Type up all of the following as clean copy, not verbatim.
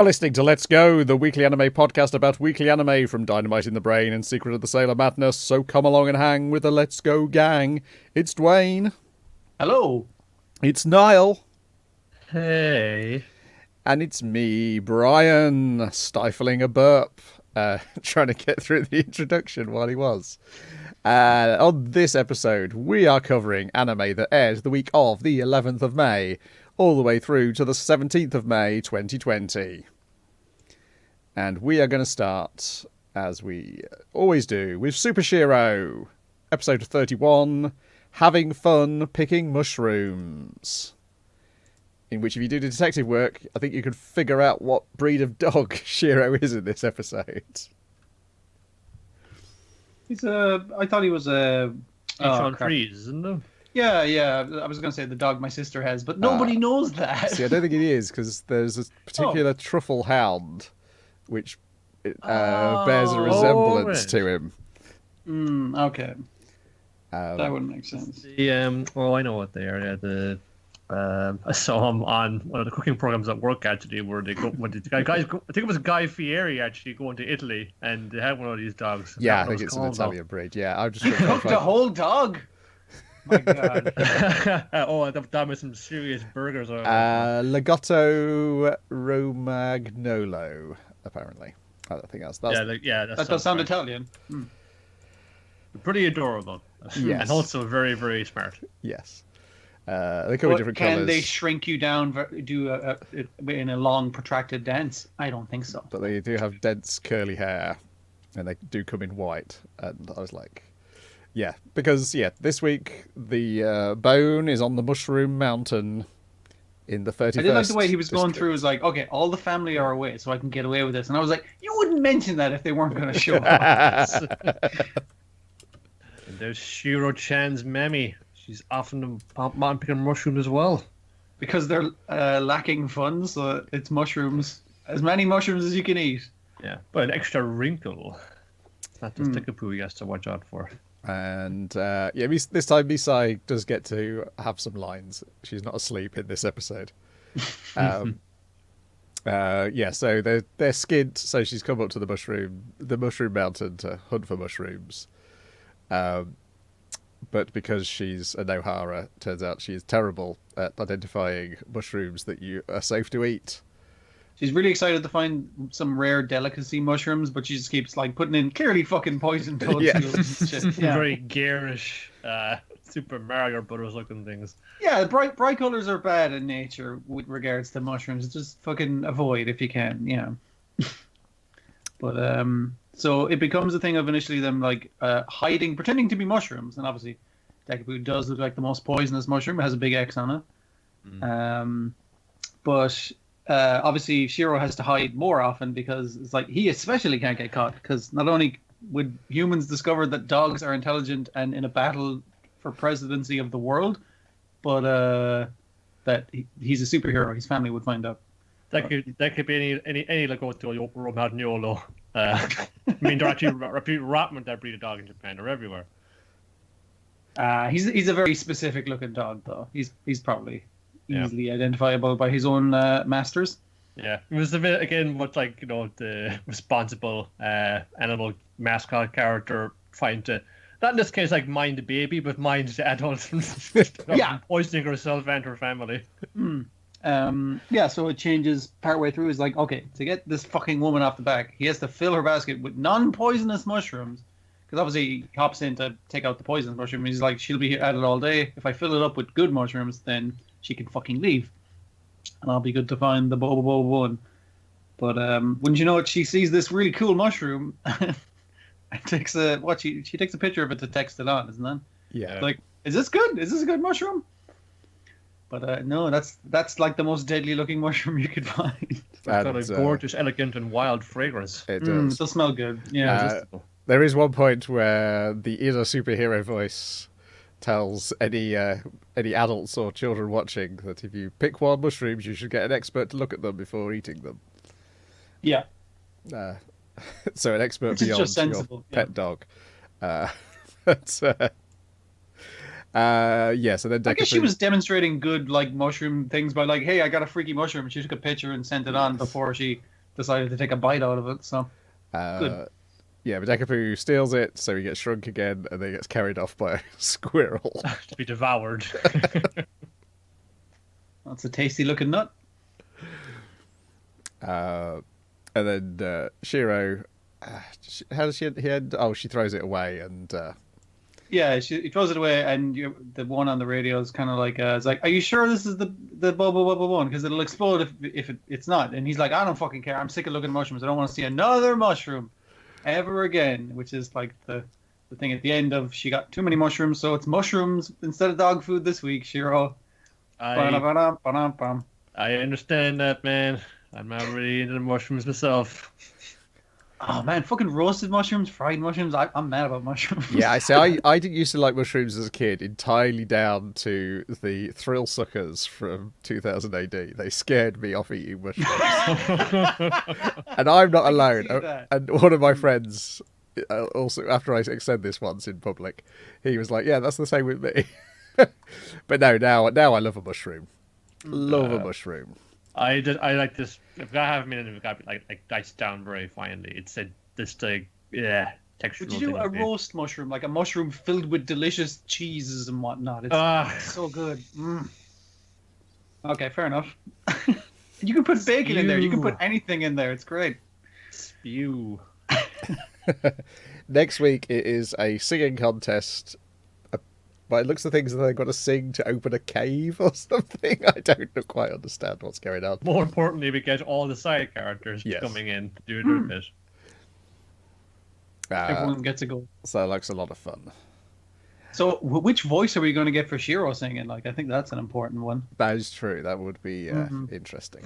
You're listening to Let's Go, the weekly anime podcast about weekly anime from Dynamite in the Brain and Secret of the Sailor Madness. So come along and hang with the Let's Go gang. It's Dwayne. Hello. It's Niall. Hey. And it's me, Brian, stifling a burp, trying to get through the introduction while he was. On this episode, we are covering anime that aired the week of the 11th of May, all the way through to the 17th of May, 2020. And we are going to start, as we always do, with Super Shiro, episode 31, Having Fun Picking Mushrooms. In which, if you do the detective work, I think you could figure out what breed of dog Shiro is in this episode. I thought he was a... on trees, isn't it? Yeah. I was going to say the dog my sister has, but nobody knows that. See, I don't think it is, because there's a particular truffle hound which bears a resemblance to him. Okay. That wouldn't make sense. I know what they are. I saw him on one of the cooking programs at work actually, where they go. I think it was Guy Fieri actually going to Italy, and they had one of these dogs. Yeah, I think it's an Italian breed. Yeah, I just cooked a whole dog. My God. That was some serious burgers. Lagotto Romagnolo, apparently. I don't think that's that does sound Italian. Pretty adorable. Yes. And also very, very smart. Yes. They come in different colours. Can they shrink you down, in a long, protracted dance? I don't think so. But they do have dense, curly hair, and they do come in white. And I was like, yeah. Because, this week, the bone is on the Mushroom Mountain in the 31st. I did like the way he was going through. It was like, okay, all the family are away, so I can get away with this. And I was like, you wouldn't mention that if they weren't going to show up. And there's Shiro-chan's Mammy. She's often on picking mushrooms as well. Because they're lacking funds, so it's mushrooms. As many mushrooms as you can eat. Yeah, but an extra wrinkle. It's not just Tickapoo he has to watch out for. And this time Misai does get to have some lines. She's not asleep in this episode. So they're skint, so she's come up to the mushroom mountain to hunt for mushrooms. But because she's a Nohara, turns out she is terrible at identifying mushrooms that you are safe to eat. She's really excited to find some rare delicacy mushrooms, but she just keeps putting in clearly fucking poison toadstools. Very garish, Super Mario Brothers looking things. Yeah, bright colors are bad in nature with regards to mushrooms. Just fucking avoid if you can, But so it becomes a thing of initially them hiding, pretending to be mushrooms, and obviously Deku does look like the most poisonous mushroom. It has a big X on it. But obviously Shiro has to hide more often because it's he especially can't get caught, because not only would humans discover that dogs are intelligent and in a battle for presidency of the world, but that he's a superhero. His family would find out. That could be any Lagotto Romagnolo. They're actually repeat Rotman that breed of dog in Japan. They're everywhere. He's a very specific looking dog, though. He's probably easily identifiable by his own masters. Yeah, it was a bit again much the responsible animal mascot character trying to, not in this case mind the baby, but mind the adults from poisoning herself and her family. So it changes partway through. It's okay, to get this fucking woman off the back, he has to fill her basket with non-poisonous mushrooms, because obviously he hops in to take out the poisonous mushroom. He's she'll be at it all day. If I fill it up with good mushrooms, then she can fucking leave, and I'll be good to find the Bobo one. But wouldn't you know it, she sees this really cool mushroom and takes she takes a picture of it to text it on, isn't that? Yeah. Is this good? Is this a good mushroom? But no, that's the most deadly looking mushroom you could find. It's got a gorgeous, elegant, and wild fragrance. It does. It does smell good. Yeah. There is one point where the inner superhero voice tells any adults or children watching that if you pick wild mushrooms, you should get an expert to look at them before eating them. Yeah. So an expert Which is beyond just sensible, your pet dog. So then I guess she was demonstrating good mushroom things by hey, I got a freaky mushroom. She took a picture and sent it on before she decided to take a bite out of it. So good. Yeah, but Deku steals it, so he gets shrunk again, and then gets carried off by a squirrel. To be devoured. That's a tasty looking nut. And then Shiro, how does she end? Oh, she throws it away, and Yeah, he throws it away, and the one on the radio is kind of like, it's like, are you sure this is the blah blah blah blah one? Because it'll explode if it's not. And he's like, I don't fucking care. I'm sick of looking at mushrooms. I don't want to see another mushroom ever again. Which is like the thing at the end of she got too many mushrooms, so it's mushrooms instead of dog food this week, Shiro. I understand that, man. I'm not really into the mushrooms myself. Oh man, fucking roasted mushrooms, fried mushrooms. I'm mad about mushrooms. yeah, I didn't used to like mushrooms as a kid, entirely down to the thrill suckers from 2000 AD. They scared me off eating mushrooms, and I'm not alone. And one of my friends, also after I said this once in public, he was like, "Yeah, that's the same with me." But now I love a mushroom. Love a mushroom. I like this. If I have a minute, it's got to be like diced down very finely. It's this texture. Would you do a roast mushroom, like a mushroom filled with delicious cheeses and whatnot? It's so good. Mm. Okay, fair enough. You can put bacon in there. You can put anything in there. It's great. Spew. Next week it is a singing contest. But it looks like things that they've got to sing to open a cave or something. I don't quite understand what's going on. More importantly, we get all the side characters coming in to do their bit. Everyone gets a go. So it looks a lot of fun. So which voice are we going to get for Shiro singing? Like, I think that's an important one. That is true. That would be interesting.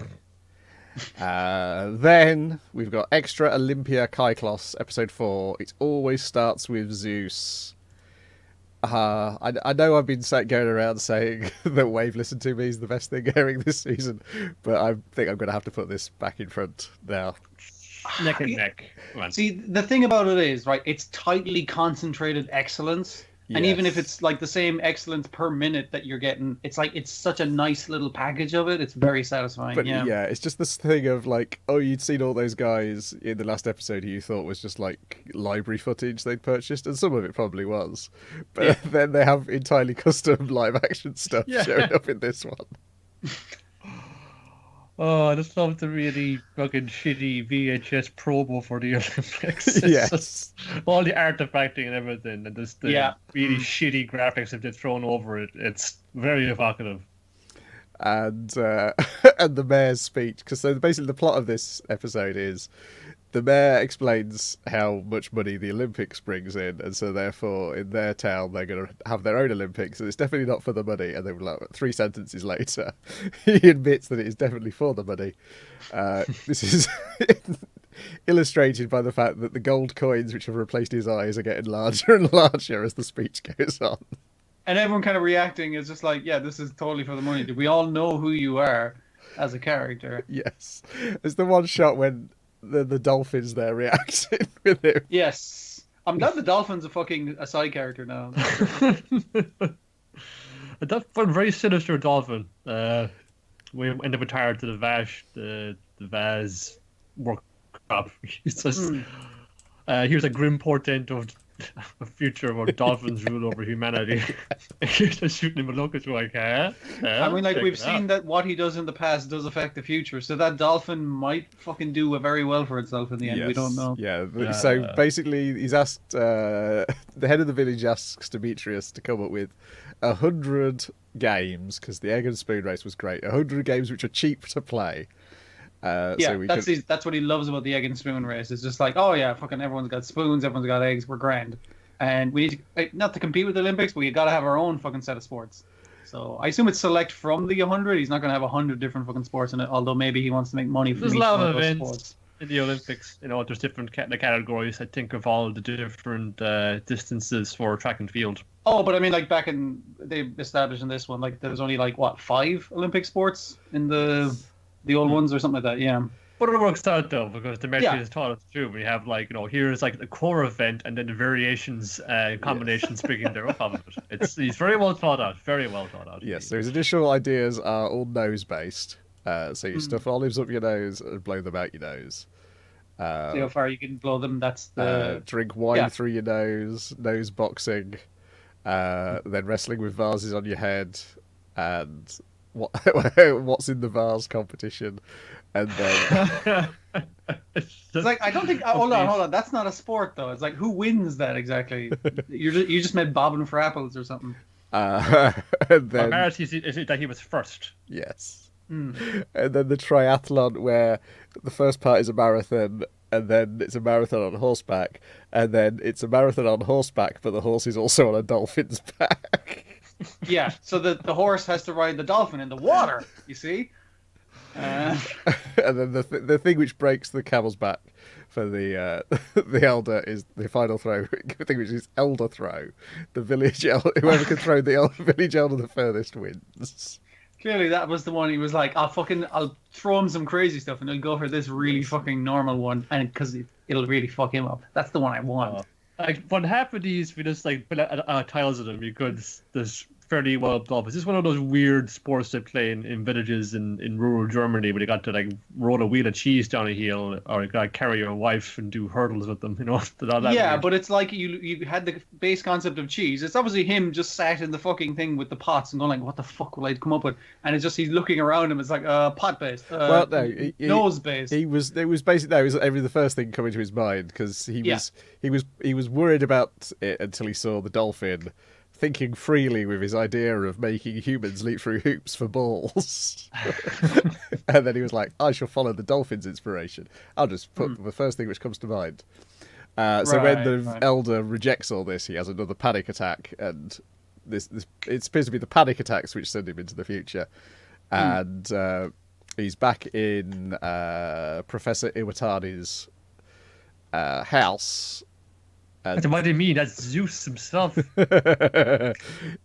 Then we've got Extra Olympia Kyklos, episode 4. It always starts with Zeus. I know I've been going around saying that Wave Listen to Me is the best thing airing this season, but I think I'm going to have to put this back in front now. Neck and neck. See, the thing about it is, right, it's tightly concentrated excellence. Yes. And even if it's like the same excellence per minute that you're getting, it's like it's such a nice little package of it. It's very satisfying. But yeah, it's just this thing of like, oh, you'd seen all those guys in the last episode who you thought was just like library footage they'd purchased, and some of it probably was. But then they have entirely custom live action stuff showing up in this one. Oh, I just love the really fucking shitty VHS promo for the Olympics. Yes. All the artifacting and everything, and just the really shitty graphics that they've thrown over it. It's very evocative. And and the mayor's speech, because so basically the plot of this episode is the mayor explains how much money the Olympics brings in, and so therefore in their town they're going to have their own Olympics, and it's definitely not for the money. And then like 3 sentences later, he admits that it is definitely for the money. This is illustrated by the fact that the gold coins which have replaced his eyes are getting larger and larger as the speech goes on. And everyone kind of reacting is just like, yeah, this is totally for the money. Do we all know who you are as a character? Yes. There's the one shot when the dolphins there reacting with him. Yes. I'm glad the dolphin's a side character now. That's a very sinister dolphin. We end up retired to the Vaz workshop. Here's a grim portent of a future where dolphins rule over humanity. He's just shooting him a look at you like, huh? I mean, like, we've seen that what he does in the past does affect the future, so that dolphin might fucking do very well for itself in the end. Yes. We don't know. Yeah, so basically he's asked, the head of the village asks Demetrius to come up with 100 games, because the egg and spoon race was great, 100 games which are cheap to play. That's what he loves about the egg and spoon race. It's just like, oh yeah, fucking everyone's got spoons, everyone's got eggs, we're grand. And we need to, not to compete with the Olympics, but we got to have our own fucking set of sports. So I assume it's select from the 100. He's not going to have 100 different fucking sports in it, although maybe he wants to make money from each one of those sports. In the Olympics, there's different categories. I think of all the different distances for track and field. Oh, but I mean, like back in, they established in this one, like there was only like, what, 5 Olympic sports in the old ones or something like that, yeah. But it works out though, because Demetrius has taught us too. We have like, here's like the core event and then the variations, combinations bringing their up of it. He's very well thought out, very well thought out. Yes, so his initial ideas are all nose based. So you stuff olives up your nose and blow them out your nose. See how far you can blow them. That's the Drink wine through your nose boxing, then wrestling with vases on your head, and what's in the vase competition, and then it's like I don't think. Hold on. That's not a sport though. It's like who wins that exactly? You just made bobbing for apples or something. And then apparently is it that he was first. Yes. And then the triathlon, where the first part is a marathon, and then it's a marathon on horseback, and then it's a marathon on horseback, but the horse is also on a dolphin's back. Yeah, so the horse has to ride the dolphin in the water, you see? And then the thing which breaks the camel's back for the elder is the final throw thing, which is elder throw. The village elder, whoever can throw the village elder the furthest wins. Clearly, that was the one he was like, I'll throw him some crazy stuff, and he'll go for this really fucking normal one, and because it'll really fuck him up. That's the one I want. Like, what half of these, we just like put tiles of them because there's fairly well built. It's just one of those weird sports they play in villages in rural Germany where they got to like roll a wheel of cheese down a hill, or you got to carry your wife and do hurdles with them, you know. Yeah, but it's like you had the base concept of cheese. It's obviously him just sat in the fucking thing with the pots and going like, what the fuck will I come up with? And it's just he's looking around him. It's like pot based. Well, no, nose based. It was basically it was the first thing coming to his mind because he was worried about it until he saw the dolphin thinking freely with his idea of making humans leap through hoops for balls. And then he was like, I shall follow the dolphin's inspiration. I'll just put the first thing which comes to mind. So when the elder rejects all this, he has another panic attack, and this it appears to be the panic attacks which send him into the future. And he's back in Professor Iwatani's house. What do you mean? That's Zeus himself.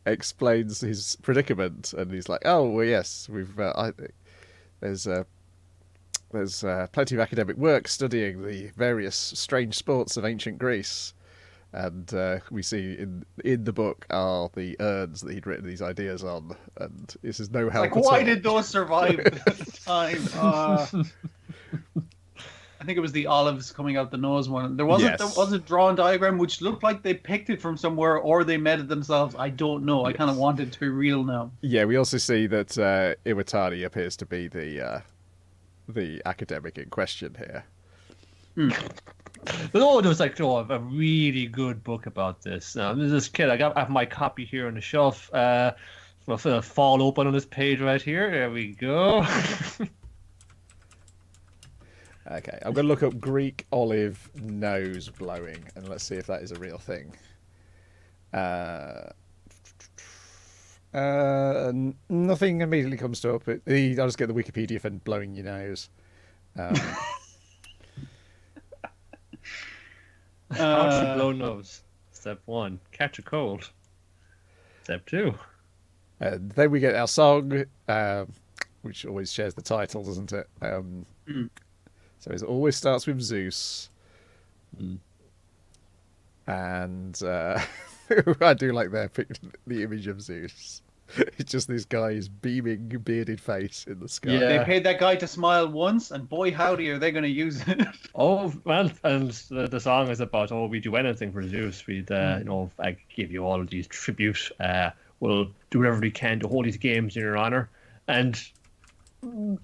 Explains his predicament, and he's like, "Oh, well, yes, we've there's plenty of academic work studying the various strange sports of ancient Greece, and we see in the book are the urns that he'd written these ideas on, and this is no help. Like, why did those survive this time? I think it was the olives coming out the nose one. There was a drawn diagram which looked like they picked it from somewhere or they made it themselves. I don't know. I kind of want it to be real now. Yeah, we also see that Iwatani appears to be the academic in question here. But there was like a really good book about this. There's this kid. I have my copy here on the shelf. I'll fall open on this page right here. There we go. Okay, I'm going to look up Greek olive nose blowing, and let's see if that is a real thing. Nothing immediately comes to up. I'll just get the Wikipedia for blowing your nose. How to blow nose. Step 1, catch a cold. Step 2. Then we get our song, which always shares the title, doesn't it? So it always starts with Zeus. And I do like the image of Zeus. It's just this guy's beaming, bearded face in the sky. Yeah. They paid that guy to smile once, and boy, howdy, are they going to use it. Oh, well, and the song is about, we do anything for Zeus. We'd, I give you all of these tribute. We'll do whatever we can to hold these games in your honor. And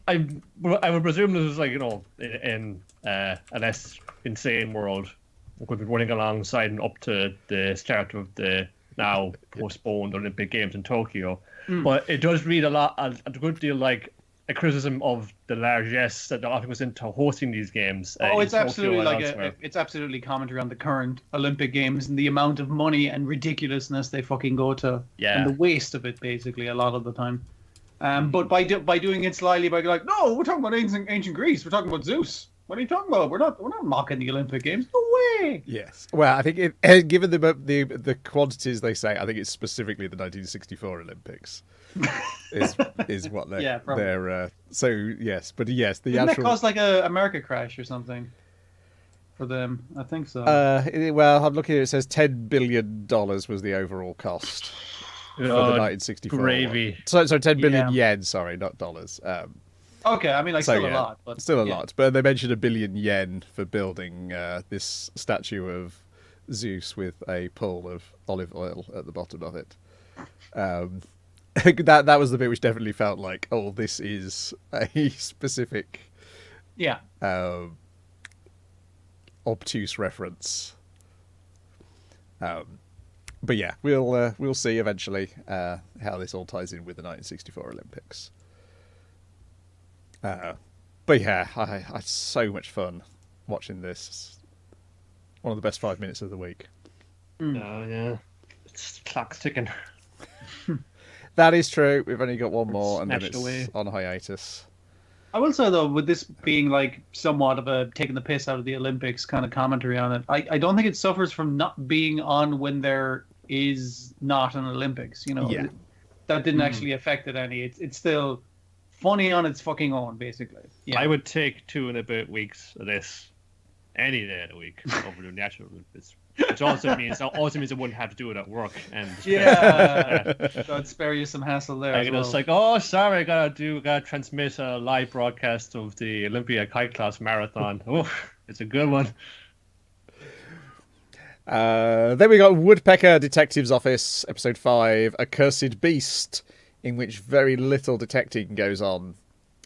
I would presume this is like, in a less insane world, we could be running alongside and up to the start of the now postponed Olympic Games in Tokyo. But it does read a good deal like a criticism of the largesse that goes into hosting these games. It's absolutely it's absolutely commentary on the current Olympic Games and the amount of money and ridiculousness they fucking go to, and the waste of it basically a lot of the time. But by doing it slyly, by like, no, we're talking about ancient Greece. We're talking about Zeus. What are you talking about? We're not mocking the Olympic Games. No way. Yes. Well, I think given the quantities they say, I think it's specifically the 1964 Olympics is what they're. They're so yes, but yes, Didn't that cause like a America crash or something for them? I think so. Well, I'm looking at it. It says $10 billion was the overall cost. For the 1964 gravy. So 10 billion yen, sorry, not dollars. Okay, I mean, like, So, still a yeah, lot, but still a yeah. lot. But they mentioned 1 billion yen for building this statue of Zeus with a pool of olive oil at the bottom of it. That was the bit which definitely felt like, oh, this is a specific Yeah. obtuse reference. But yeah, we'll see eventually how this all ties in with the 1964 Olympics. But yeah, I had so much fun watching this. One of the best 5 minutes of the week. Oh yeah, it's clock's ticking. That is true. We've only got one more, and then Snatched it's away. on hiatus. I will say, though, with this being like somewhat of a taking the piss out of the Olympics kind of commentary on it, I don't think it suffers from not being on when there is not an Olympics. You know, Yeah. that didn't actually affect it any. It's still funny on its fucking own, basically. Yeah. I would take 2.5 weeks of this any day of the week over the natural Olympics. Which also means I wouldn't have to do it at work. And Yeah, that'd spare you some hassle there. As well. It's like, oh, sorry, I gotta transmit a live broadcast of the Olympia Kyklos marathon. Oh, it's a good one. Then we got Woodpecker Detective's Office, episode 5, Accursed Beast, in which very little detecting goes on.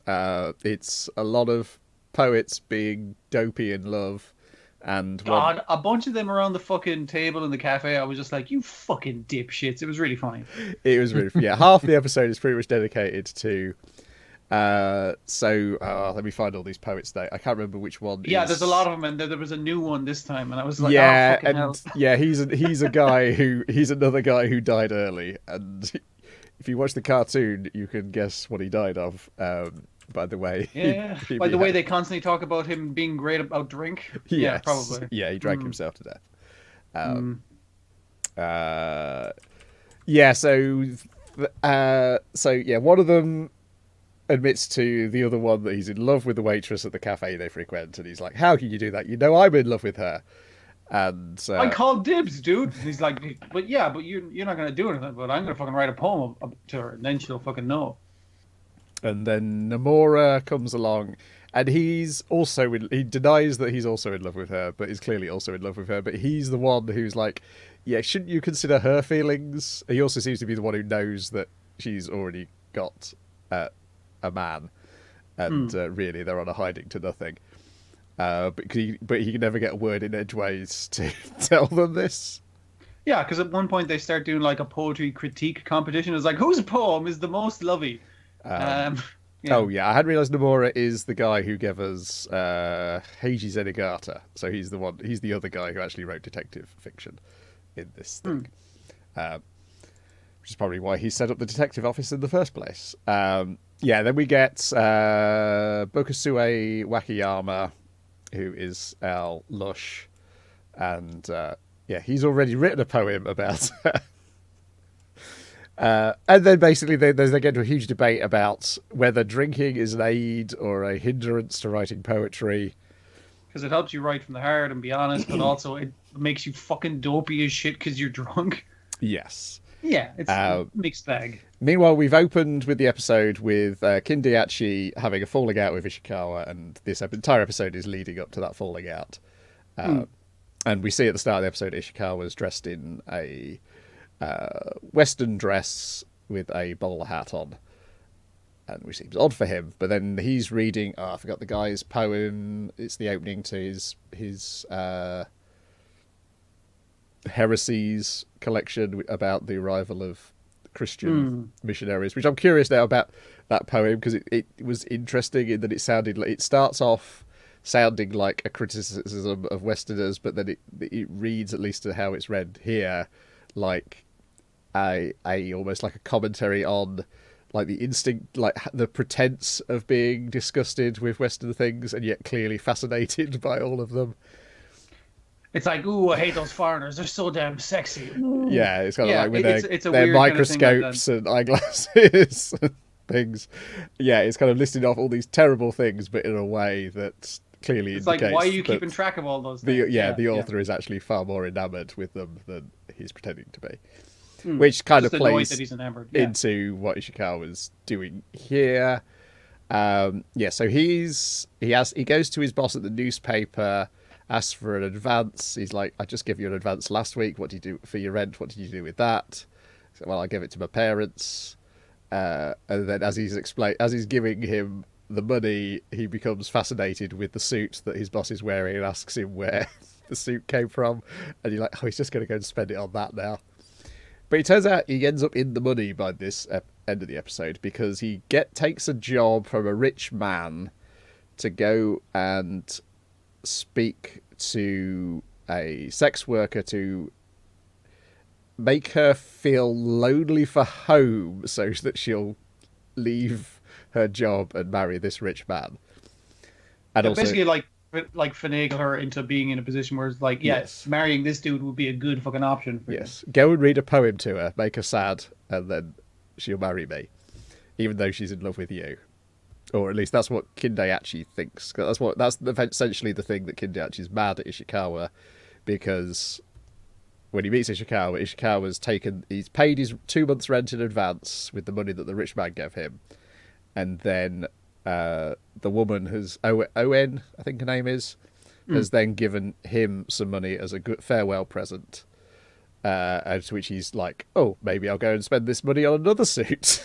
It's a lot of poets being dopey in love. And God, a bunch of them around the fucking table in the cafe. I was just like, you fucking dipshits. It was really funny. It was really, yeah. Half the episode is pretty much dedicated to. Let me find all these poets though. I can't remember which one. Yeah, there's a lot of them, and there was a new one this time, and I was like, yeah, oh, fucking and hell. yeah, he's another guy who died early, and if you watch the cartoon, you can guess what he died of. By the way, Yeah. By the way, they constantly talk about him being great about drink. Yes. Yeah, probably. Yeah, he drank himself to death. Yeah. So yeah, one of them admits to the other one that he's in love with the waitress at the cafe they frequent, and he's like, "How can you do that? You know, I'm in love with her." And I called dibs, dude. And he's like, but you're not gonna do anything. But I'm gonna fucking write a poem up to her, and then she'll fucking know. And then Nomura comes along, and he denies that he's also in love with her, but is clearly also in love with her. But he's the one who's like, yeah, shouldn't you consider her feelings? He also seems to be the one who knows that she's already got a man, and really they're on a hiding to nothing. But he can never get a word in edgeways to tell them this. Yeah, because at one point they start doing like a poetry critique competition. It's like, whose poem is the most lovey? Yeah. Oh yeah, I hadn't realised Nomura is the guy who gave us Heiji Zenigata. So he's the other guy who actually wrote detective fiction in this thing. Which is probably why he set up the detective office in the first place. Then we get Bokusue Wakiyama, who is our Lush, and he's already written a poem about her. And then basically they get into a huge debate about whether drinking is an aid or a hindrance to writing poetry. Because it helps you write from the heart and be honest, but also it makes you fucking dopey as shit because you're drunk. Yes. Yeah, it's a mixed bag. Meanwhile, we've opened with the episode with Kindiachi having a falling out with Ishikawa, and this entire episode is leading up to that falling out. And we see at the start of the episode Ishikawa's dressed in a Western dress with a bowler hat on, and which seems odd for him. But then he's reading, I forgot the guy's poem. It's the opening to his heresies collection about the arrival of Christian missionaries, which I'm curious now about that poem, because it was interesting in that it starts off sounding like a criticism of Westerners, but then it reads, at least to how it's read here, like a almost like a commentary on like the instinct, like the pretense of being disgusted with Western things and yet clearly fascinated by all of them. It's like, ooh, I hate those foreigners. They're so damn sexy. Yeah, it's kind of like with it's a their weird microscopes kind of and eyeglasses and things. Yeah, it's kind of listing off all these terrible things, but in a way that clearly it's indicates like, why are you that keeping track of all those things? the author is actually far more enamored with them than he's pretending to be. Which kind of Just annoyed plays that he's enamored. into what Ishikawa was doing here. So he goes to his boss at the newspaper, asks for an advance. He's like, I just gave you an advance last week. What did you do for your rent? What did you do with that? So, well, I gave it to my parents. And then as he's giving him the money, he becomes fascinated with the suit that his boss is wearing and asks him where the suit came from. And you're like, oh, he's just going to go and spend it on that now. But it turns out he ends up in the money by this end of the episode because he takes a job from a rich man to go and speak to a sex worker to make her feel lonely for home so that she'll leave her job and marry this rich man. And also, basically like finagle her into being in a position where it's like, yes, marrying this dude would be a good fucking option for you. Go and read a poem to her, make her sad, and then she'll marry me, even though she's in love with you. Or at least that's what Kindeachi thinks. That's essentially the thing that Kindeachi's mad at Ishikawa, because when he meets Ishikawa, he's paid his 2 months rent in advance with the money that the rich man gave him, and then the woman Owen, I think her name is, has then given him some money as a good farewell present. And to which he's like, oh, maybe I'll go and spend this money on another suit.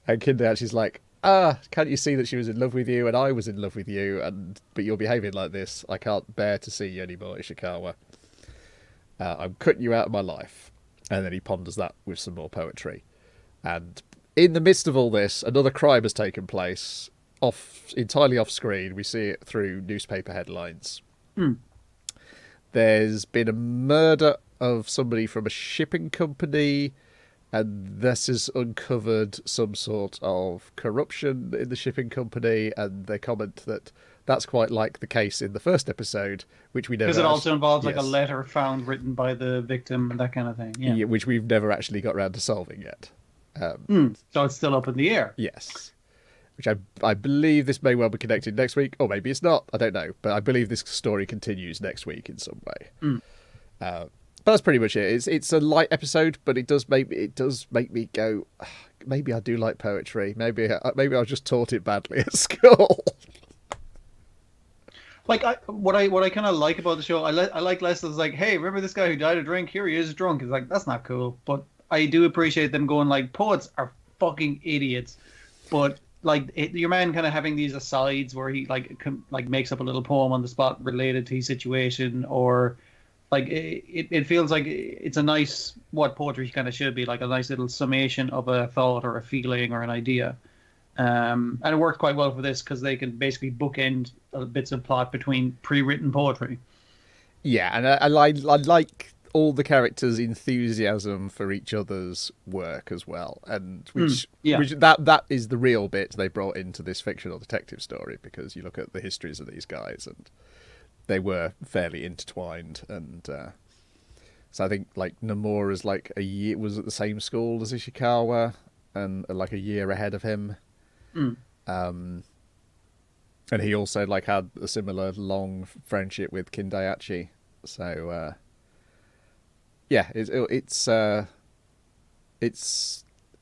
And Kindeachi's like, can't you see that she was in love with you and I was in love with you, but you're behaving like this. I can't bear to see you anymore, Ishikawa. I'm cutting you out of my life. And then he ponders that with some more poetry. And in the midst of all this, another crime has taken place, entirely off screen. We see it through newspaper headlines. There's been a murder of somebody from a shipping company, and this has uncovered some sort of corruption in the shipping company, and they comment that that's quite like the case in the first episode, which we never... Because it also involves like a letter found written by the victim and that kind of thing. Yeah, which we've never actually got around to solving yet. So it's still up in the air. Yes. Which I believe this may well be connected next week, or maybe it's not. I don't know. But I believe this story continues next week in some way. But that's pretty much it. It's a light episode, but it does make me go, maybe I do like poetry. Maybe I just taught it badly at school. Like what I kind of like about the show, I like Leslie's like, hey, remember this guy who died of drink? Here he is drunk. It's like, that's not cool. But I do appreciate them going like, poets are fucking idiots. But like your man kind of having these asides where he like makes up a little poem on the spot related to his situation, or like it feels like it's a nice, what poetry kind of should be, like a nice little summation of a thought or a feeling or an idea. And it worked quite well for this because they can basically bookend bits of plot between pre-written poetry. Yeah, and I like all the characters' enthusiasm for each other's work as well, and which that is the real bit they brought into this fictional detective story, because you look at the histories of these guys and they were fairly intertwined, and so I think like Nomura's like was at the same school as Ishikawa and like a year ahead of him. And he also like had a similar long friendship with Kindeachi, so yeah, it's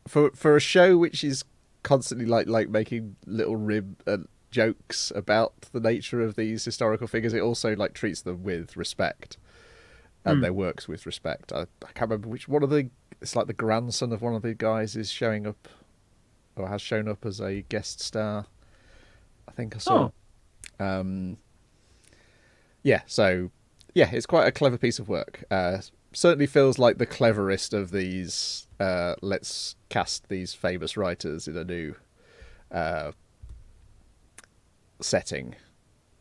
for a show which is constantly like making little jokes about the nature of these historical figures. It also like treats them with respect, and their works with respect. I can't remember which one of it's like the grandson of one of the guys is showing up, or has shown up as a guest star. I think I saw. It's quite a clever piece of work. Certainly feels like the cleverest of these. Let's cast these famous writers in a new setting.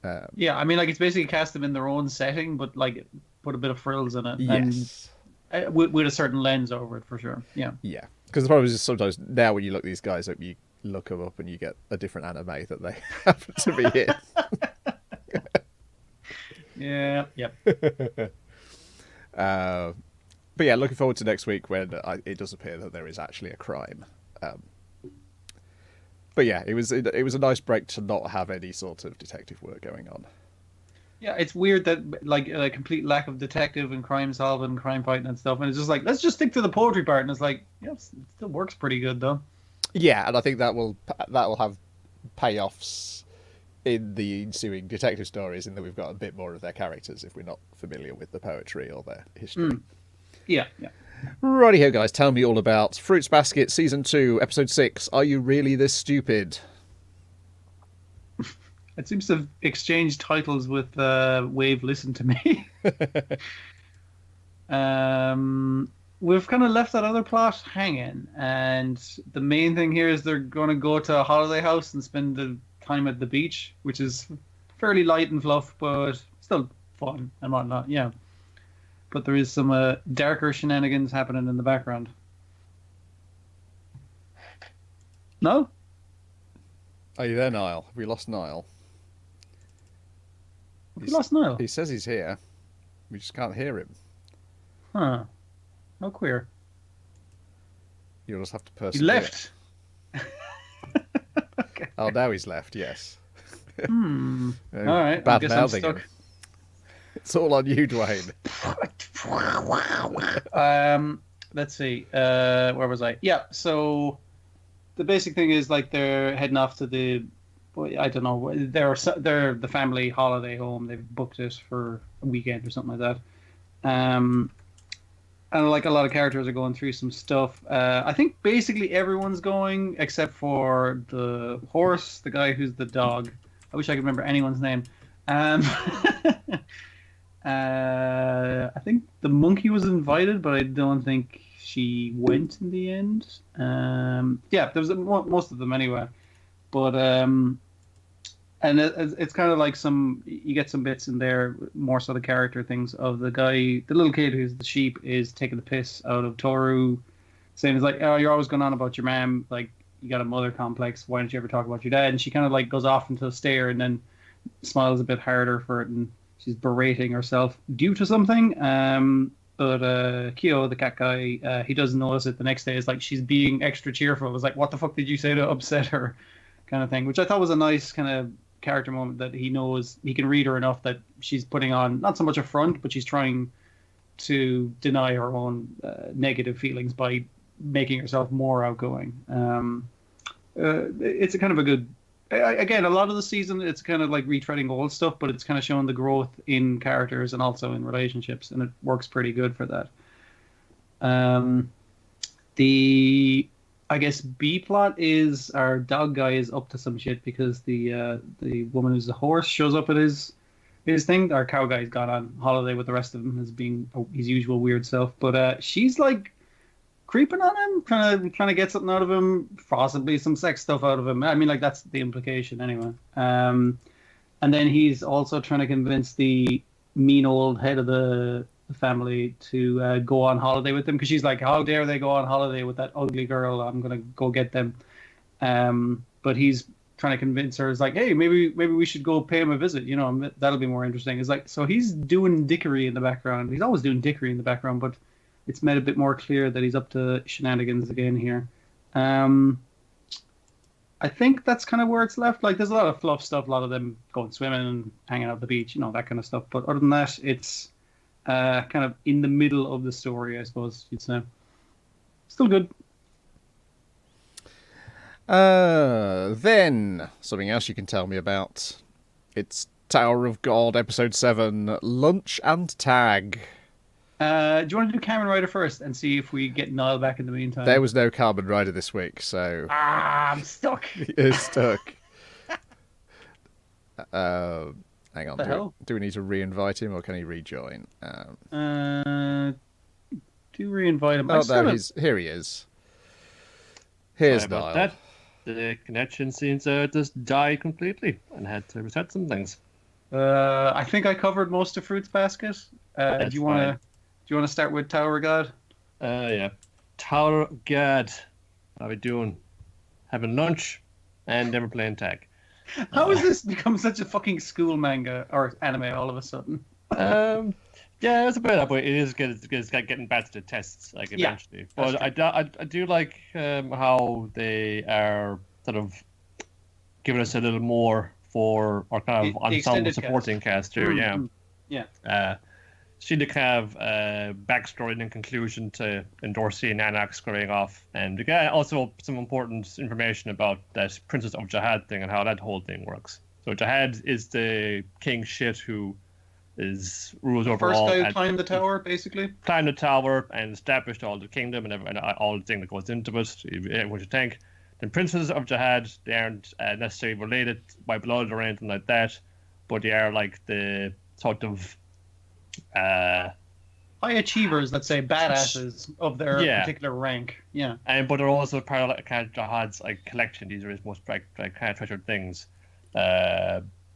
I mean, like it's basically cast them in their own setting, but like put a bit of frills in it. Yes. And with a certain lens over it, for sure. Yeah. Yeah. Because the problem is sometimes now when you look these guys up, you look them up and you get a different anime that they happen to be in. Yeah. Yep. But yeah, looking forward to next week when it does appear that there is actually a crime. But yeah, it was a nice break to not have any sort of detective work going on. Yeah, it's weird that like a complete lack of detective and crime solving, crime fighting and stuff, and it's just like, let's just stick to the poetry part, and it's like, yeah, it still works pretty good though. Yeah, and I think that will have payoffs in the ensuing detective stories, in that we've got a bit more of their characters if we're not familiar with the poetry or their history. Yeah. Righty-ho, guys, tell me all about Fruits Basket Season 2, Episode 6, Are You Really This Stupid? It seems to have exchanged titles with Wave Listen to Me. We've kind of left that other plot hanging, and the main thing here is they're going to go to a holiday house and spend the time at the beach, which is fairly light and fluff, but still fun and whatnot, yeah. But there is some darker shenanigans happening in the background. No? Are you there, Niall? Have we lost Niall? We lost Niall. He says he's here. We just can't hear him. Huh. How queer. You'll just have to He persevere. left. Okay. Oh, now he's left, yes. All right. Bad I guess I'm mouthing him. stuck. It's all on you, Dwayne. Let's see. Where was I? Yeah. So the basic thing is like they're heading off to the, I don't know. They're the family holiday home. They've booked it for a weekend or something like that. And like a lot of characters are going through some stuff. I think basically everyone's going except for the horse, the guy who's the dog. I wish I could remember anyone's name. I think the monkey was invited, but I don't think she went in the end. Yeah, there was most of them anyway. But and it's kind of like you get some bits in there, more so the character things of the guy, the little kid who's the sheep, is taking the piss out of Toru, saying it's like, oh, you're always going on about your mom, like you got a mother complex, why don't you ever talk about your dad? And she kind of like goes off into a stare and then smiles a bit harder for it, and she's berating herself due to something. But Kyo, the cat guy, he doesn't notice it the next day. It's like she's being extra cheerful. It was like, what the fuck did you say to upset her, kind of thing, which I thought was a nice kind of character moment, that he knows he can read her enough that she's putting on not so much a front, but she's trying to deny her own negative feelings by making herself more outgoing. It's a kind of a good, again, a lot of the season it's kind of like retreading old stuff, but it's kind of showing the growth in characters and also in relationships, and it works pretty good for that. I guess B plot is our dog guy is up to some shit because the woman who's the horse shows up at his thing. Our cow guy's gone on holiday with the rest of them as being his usual weird self, but she's like creeping on him, trying to get something out of him, possibly some sex stuff out of him. I mean, like that's the implication anyway. And then he's also trying to convince the mean old head of the family to go on holiday with them, because she's like, how dare they go on holiday with that ugly girl, I'm gonna go get them. But he's trying to convince her, it's like, hey, maybe we should go pay him a visit, you know, that'll be more interesting. It's like, so he's doing dickery in the background. He's always doing dickery in the background, but it's made a bit more clear that he's up to shenanigans again here. I think that's kind of where it's left. Like, there's a lot of fluff stuff, a lot of them going swimming and hanging out at the beach, you know, that kind of stuff. But other than that, it's kind of in the middle of the story, I suppose you'd say. Still good. Then, something else you can tell me about. It's Tower of God, Episode 7, Lunch and Tag. Do you want to do Kamen Rider first and see if we get Niall back in the meantime? There was no Kamen Rider this week, so... I'm stuck. It's stuck. Hang on. Do we need to re-invite him, or can he rejoin? Do re-invite him. Oh, no, here he is. Here's Niall. That. The connection seems to just die completely and had to reset some things. I think I covered most of Fruits Basket. Do you want to start with Tower of God? Yeah. Tower of God. How are we doing? Having lunch and never playing tag. How has this become such a fucking school manga or anime all of a sudden? Yeah, it's a bit that way. It is good. It's getting back to the tests, like, eventually. Yeah, but I do like how they are sort of giving us a little more for our kind of ensemble supporting cast here. Mm-hmm. Yeah. seem to have backstory and conclusion to Dorsey and Anak squaring off, and again, also some important information about that Princess of Jihad thing and how that whole thing works. So Jihad is the king shit who rules over First all. guy who climbed the tower, basically. Climbed the tower and established all the kingdom and all the thing that goes into it. What you think? The Princes of Jihad, they aren't necessarily related by blood or anything like that, but they are like the sort of high achievers, let's say, badasses of their particular rank. Yeah. But they're also part of like Jihad's like collection. These are his most kind of treasured things.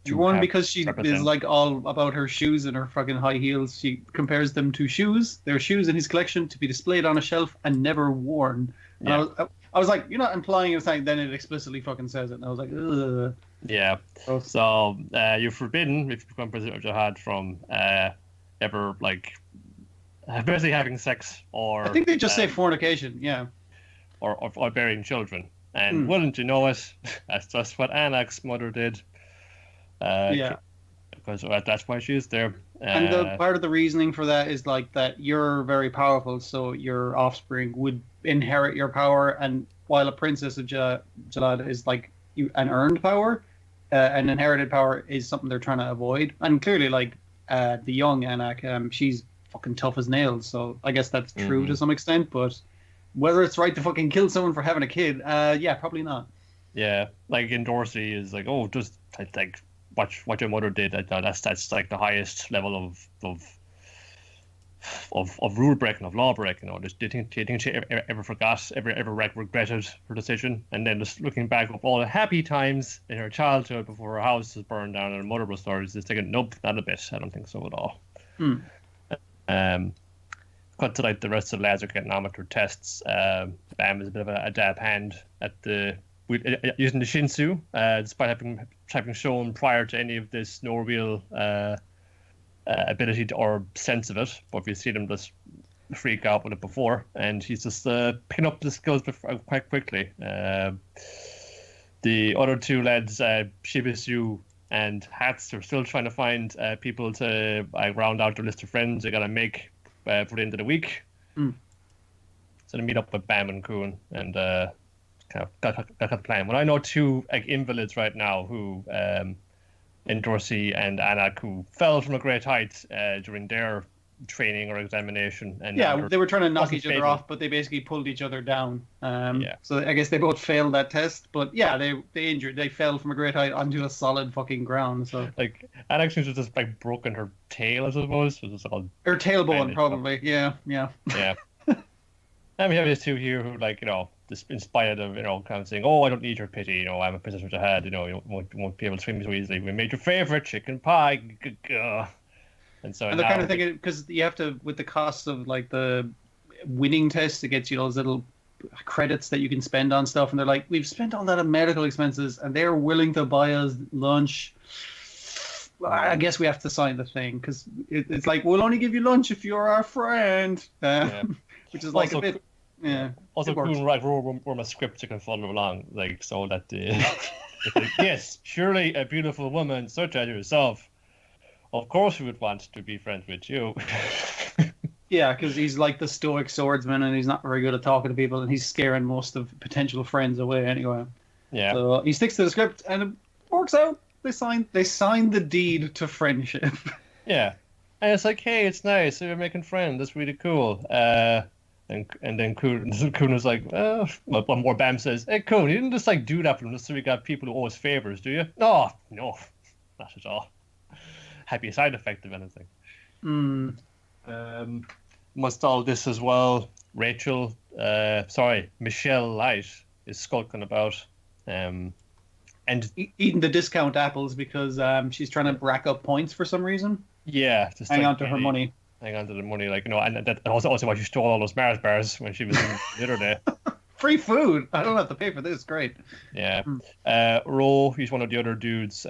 One, because she is like all about her shoes and her fucking high heels. She compares them to shoes. They're shoes in his collection to be displayed on a shelf and never worn. And Yeah. I was like, you're not implying anything. Then it explicitly fucking says it, and I was like, ugh. Yeah. So you're forbidden if you become President of Jihad from ever like basically having sex or. I think they just say fornication. Yeah. Or burying children. And wouldn't you know it? That's just what Anak's mother did. Because that's why she's there. And the part of the reasoning for that is like that you're very powerful, so your offspring would inherit your power. And while a princess of Jalad is like an earned power, an inherited power is something they're trying to avoid. And clearly, like the young Anak, she's fucking tough as nails. So I guess that's true to some extent. But whether it's right to fucking kill someone for having a kid, yeah, probably not. Yeah, like in Dorsey is like, oh, just like what your mother did. That's like the highest level of rule breaking, of law breaking. Do you think she ever forgot, ever regretted her decision? And then just looking back of all the happy times in her childhood before her house was burned down and her mother was stories, just thinking, nope, not a bit. I don't think so at all. Cut to like the rest of the lads are getting on with their tests. Bam is a bit of a dab hand at using the Shinsu, despite having shown prior to any of this no real ability or sense of it. But we've seen him just freak out with it before, and he's just picking up the skills quite quickly. The other two lads, Shibisu and Hats, are still trying to find people to round out their list of friends they're gonna make for the end of the week. So they meet up with Bam and Kuhn and kind of got a plan. Well, I know two invalids right now who, in Dorsey and Anak, who fell from a great height during their training or examination. And they were trying to knock each other off, but they basically pulled each other down. So I guess they both failed that test. But yeah, they fell from a great height onto a solid fucking ground. So like Anak seems to just like broken her tail, I suppose. So just all her tailbone, probably. Yeah. And we have these two here who, like, just inspired of, kind of saying, oh, I don't need your pity, I'm a princess of Jihad, you won't be able to swim me so easily. We made your favorite chicken pie. And so they're kind of thinking, because you have to, with the cost of like the winning test, it gets you those little credits that you can spend on stuff, and they're like, we've spent all that on medical expenses, and they're willing to buy us lunch. Well, I guess we have to sign the thing, because it's like, we'll only give you lunch if you're our friend, which is like also, a bit. Yeah. Also, Kuhn wrote a script you can follow along, like, so that like, yes, surely a beautiful woman such as yourself, of course we would want to be friends with you. Yeah, because he's like the stoic swordsman, and he's not very good at talking to people, and he's scaring most of potential friends away anyway. Yeah. So he sticks to the script, and it works out. They signed the deed to friendship. Yeah, and it's like, hey, it's nice. We're making friends. That's really cool. And then Kuhn was like, one more Bam says, hey, Kuhn, you didn't just like do that for him just so we got people who owe us favors, do you? No, not at all. Happy side effect of anything. Amongst all this as well, Michelle Light is skulking about, and eating the discount apples because she's trying to rack up points for some reason. Yeah, just hang on to her money. Hang on to the money, and that also why she stole all those Mars bars when she was in the other day. Free food. I don't have to pay for this. Great. Yeah. Ro, he's one of the other dudes.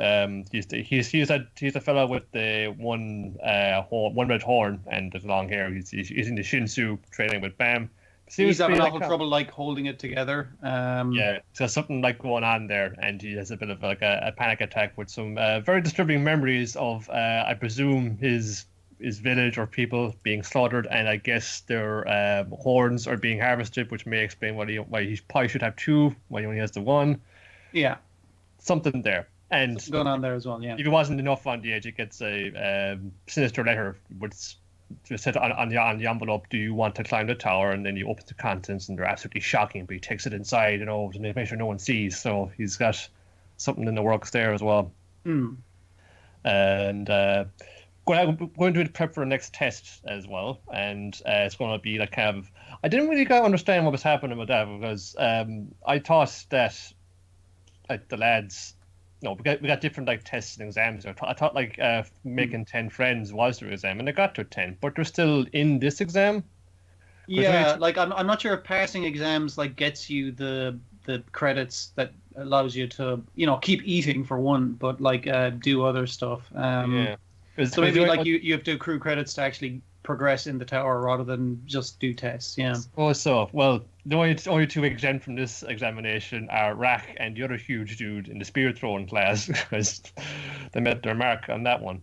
He's the fellow with the one red horn and the long hair. He's in the Shinsu training with Bam. He's having awful trouble like holding it together. Yeah, so something like going on there, and he has a bit of like a panic attack with some very disturbing memories of I presume his his village or people being slaughtered, and I guess their horns are being harvested, which may explain why he probably should have two, why he only has the one. Yeah. Something there. And something going on there as well, yeah. If it wasn't enough on the edge, it gets a sinister letter which just said on the envelope, do you want to climb the tower? And then you open the contents, and they're absolutely shocking, but he takes it inside, to make sure no one sees. So he's got something in the works there as well. And going to prep for the next test as well, and it's going to be like kind of. I didn't really understand what was happening with that, because I thought that like the lads, we got different like tests and exams. I thought like making 10 friends was their exam, and they got to 10, but they're still in this exam. Yeah, like I'm not sure if passing exams like gets you the credits that allows you to keep eating for one, but like do other stuff. Yeah. So maybe like you have to accrue credits to actually progress in the tower rather than just do tests. Yeah. Oh, so well, the only two exempt from this examination are Rack and the other huge dude in the spear throwing class, because they met their mark on that one.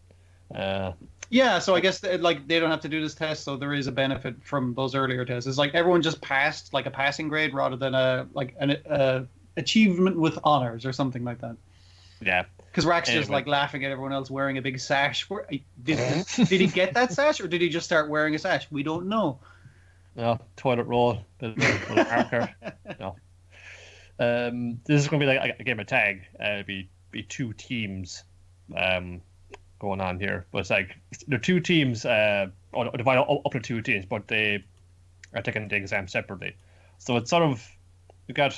Yeah, so I guess like they don't have to do this test, so there is a benefit from those earlier tests. It's like everyone just passed like a passing grade rather than an achievement with honors or something like that. Yeah. Because Rack's just like laughing at everyone else wearing a big sash. Did he get that sash, or did he just start wearing a sash? We don't know. No, toilet roll, bit of marker. No. This is going to be like a game of tag. Be two teams going on here, but it's like there are two teams, or divided up to two teams, but they are taking the exam separately. So it's sort of you got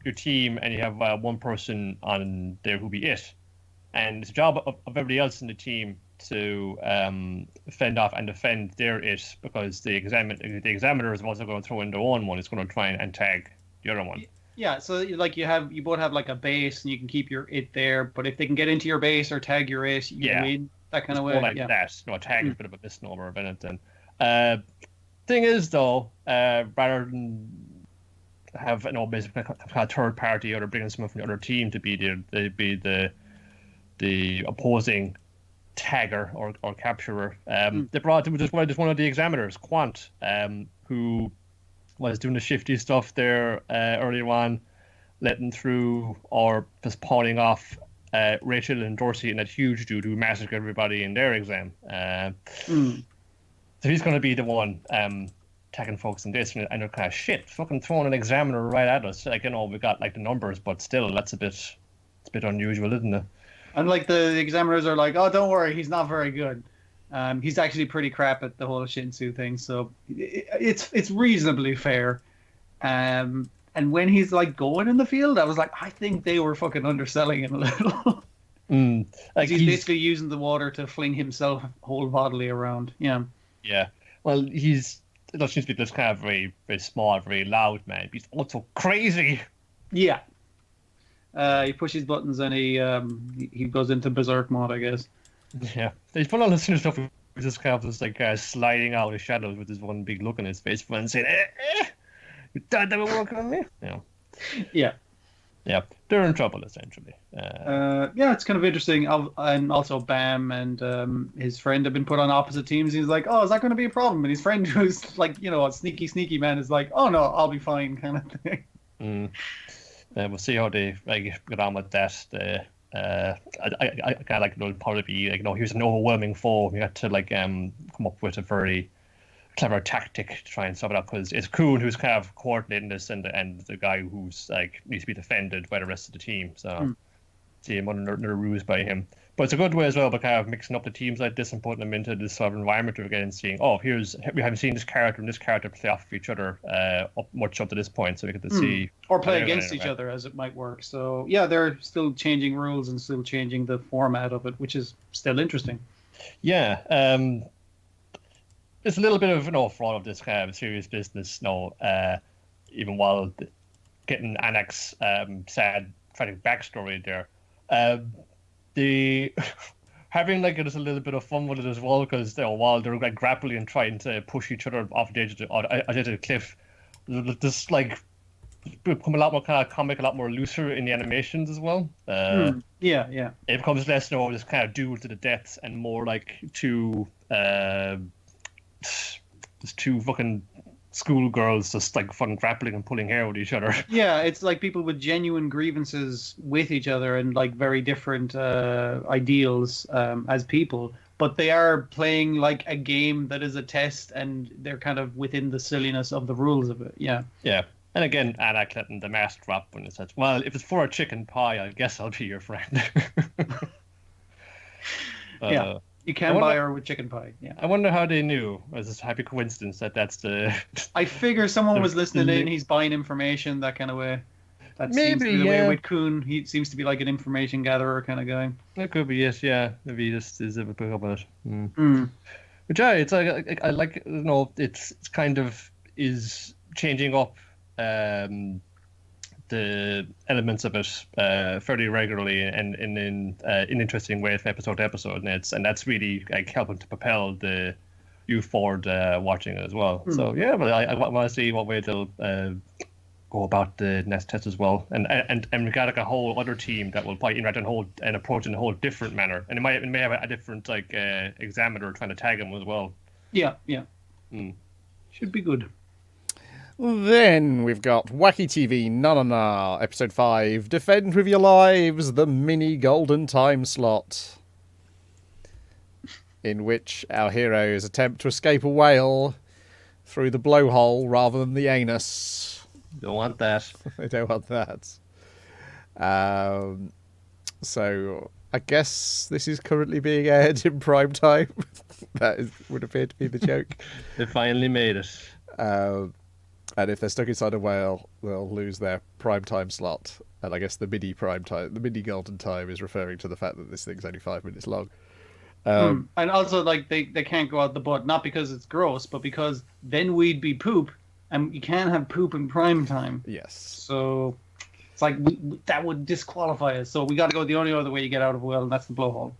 your team, and you have one person on there who'll be it. And it's the job of everybody else in the team to fend off and defend their it, because the examiner is also going to throw in their own one. It's going to try and tag the other one. Yeah, so like you both have like a base, and you can keep your it there. But if they can get into your base or tag your it, you win that kind of way. More like that. A tag is a bit of a misnomer of anything. Thing is though, rather than have basically a third party or bringing someone from the other team to be the opposing tagger or capturer. They brought just one of the examiners, Quant, who was doing the shifty stuff there earlier on, letting through or just pawning off Rachel and Dorsey and that huge dude who massacred everybody in their exam. So he's going to be the one tagging folks in this, and they're kind of shit, fucking throwing an examiner right at us. Like, we got like the numbers, but still, it's a bit unusual, isn't it? And like the examiners are like, oh, don't worry, he's not very good. He's actually pretty crap at the whole Shinsu thing, so it's reasonably fair. And when he's like going in the field, I was like, I think they were fucking underselling him a little. Like he's basically using the water to fling himself whole bodily around. Yeah. Yeah. Well, it seems to be this kind of very, very small, very loud man. But he's also crazy. Yeah. He pushes buttons and he goes into berserk mode, I guess. Yeah, he's put on this stuff with this kind of just like sliding out of shadows with this one big look on his face, and saying, "You thought that would work on me?" Yeah. They're in trouble essentially. Yeah, it's kind of interesting. And also, Bam and his friend have been put on opposite teams. He's like, "Oh, is that going to be a problem?" And his friend, who's like, a sneaky man, is like, "Oh no, I'll be fine," kind of thing. We'll see how they get on with that. I kind of like it'll probably be like, here's an overwhelming foe. We have to like come up with a very clever tactic to try and stop it up, because it's Kuhn who's kind of coordinating this, and the guy who's like needs to be defended by the rest of the team. So see him under ruse by him. But it's a good way as well, by kind of mixing up the teams like this and putting them into this sort of environment again, and seeing, we haven't seen this character and this character play off of each other much up to this point, so we get to see. Or play against each other, as it might work. So, yeah, they're still changing rules and still changing the format of it, which is still interesting. Yeah. It's a little bit of, for all of this kind of serious business, even while getting Anak's sad, tragic backstory there. The having like just a little bit of fun with it as well, because while they're like grappling and trying to push each other off the edge of the cliff, just like become a lot more kind of comic, a lot more looser in the animations as well. Yeah. It becomes less, this kind of duel to the death, and more like just two fucking schoolgirls just like fucking grappling and pulling hair with each other. Yeah, it's like people with genuine grievances with each other and like very different ideals as people, but they are playing like a game that is a test, and they're kind of within the silliness of the rules of it. Yeah. Yeah. And again, Anna and the mask drop when it says, "Well, if it's for a chicken pie, I guess I'll be your friend." Yeah. You can buy her with chicken pie. Yeah. I wonder how they knew. Was this a happy coincidence that that's the? I figure someone was listening in. He's buying information that kind of way. That seems to be the way with Kuhn. He seems to be like an information gatherer kind of guy. That could be, yes, yeah. Maybe this is a bit about it. But yeah, it's like I like, it's kind of is changing up the elements of it fairly regularly and in interesting ways from episode to episode, and that's really like helping to propel you forward watching it as well. So yeah, but I want to see what way they'll go about the next test as well, and we got like a whole other team that will probably interact and approach in a whole different manner, and it may have a different like examiner trying to tag them as well. Yeah. Should be good. Then we've got Wacky TV, Nanana, Episode 5, Defend With Your Lives, the mini golden time slot, in which our heroes attempt to escape a whale through the blowhole rather than the anus. Don't want that. They don't want that. So I guess this is currently being aired in prime time. Would appear to be the joke. They finally made it. And if they're stuck inside a whale, they'll lose their prime time slot. And I guess the mini prime time, the mini golden time, is referring to the fact that this thing's only 5 minutes long. And also, like, they can't go out the butt, not because it's gross, but because then we'd be poop, and you can't have poop in prime time. Yes. So it's like that would disqualify us. So we got to go the only other way you get out of a whale, and that's the blowhole.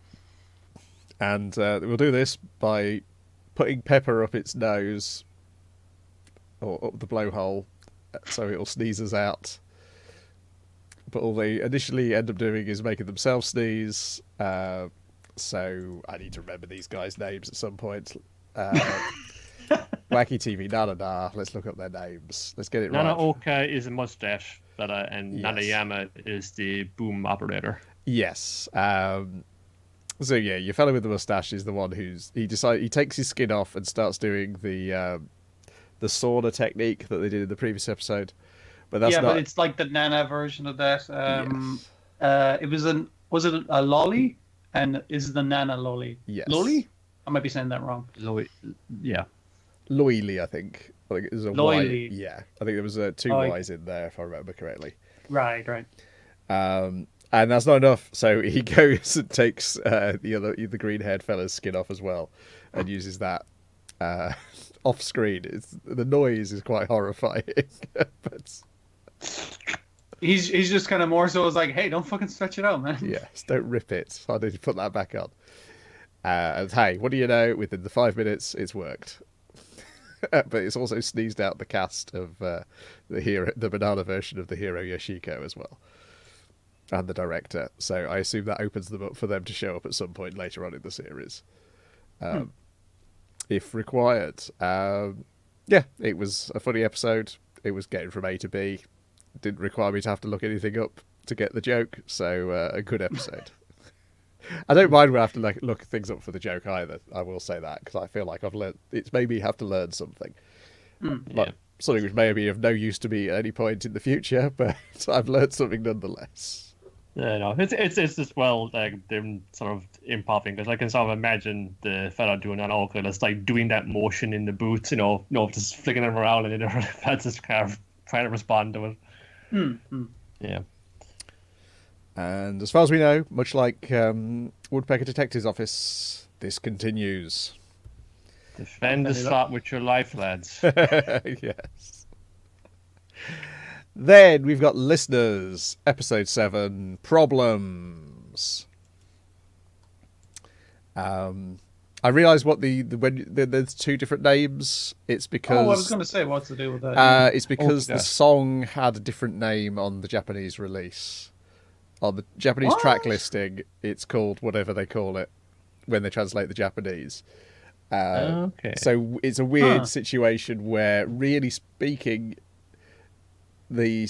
And we'll do this by putting pepper up its nose, or up the blowhole, so it'll sneeze us out. But all they initially end up doing is making themselves sneeze. So I need to remember these guys' names at some point. Wacky TV, Nanana. Let's look up their names. Let's get it right. Nanaoka is a mustache, and yes. Nanayama is the boom operator. Yes. So yeah, your fellow with the mustache is the one he takes his skin off and starts doing the sauna technique that they did in the previous episode. But that's but it's like the Nana version of that. Yes. Was it a lolly? And is the Nana lolly? Yes. Lolly? I might be saying that wrong. Yeah. Loily, I think. I think it was a Loily. Y. Yeah. I think there was two Y's in there, if I remember correctly. Right. And that's not enough. So he goes and takes the green-haired fella's skin off as well, and uses that off screen. The noise is quite horrifying. But he's just kind of more so like, hey, don't fucking stretch it out, man. Yes, don't rip it. I need to put that back on. And hey, what do you know? Within the 5 minutes, it's worked. But it's also sneezed out the cast of the banana version of the hero Yoshiko as well, and the director. So I assume that opens them up for them to show up at some point later on in the series, if required. Yeah, it was a funny episode. It was getting from A to B. It didn't require me to have to look anything up to get the joke. So a good episode. I don't mind when I have to look things up for the joke either. I will say that, because I feel like I've learned. It's made me have to learn something. Like, something which may be of no use to me at any point in the future, but I've learned something nonetheless. Yeah, no, it's just like them sort of impopping, because I can sort of imagine the fella doing that all it's like doing that motion in the boots, just flicking them around, and that's just kind of trying to respond to it. Yeah. And as far as we know, much like Woodpecker Detective's Office, this continues. Defend the slot with your life, lads. Yes. Then we've got Listeners, Episode 7, Problems. I realised what there's two different names. It's because I was going to say, what's to do with that? it's because the yeah. song had a different name on the Japanese release. On the Japanese track listing, it's called whatever they call it when they translate the Japanese. Okay. So it's a weird situation where, really speaking, the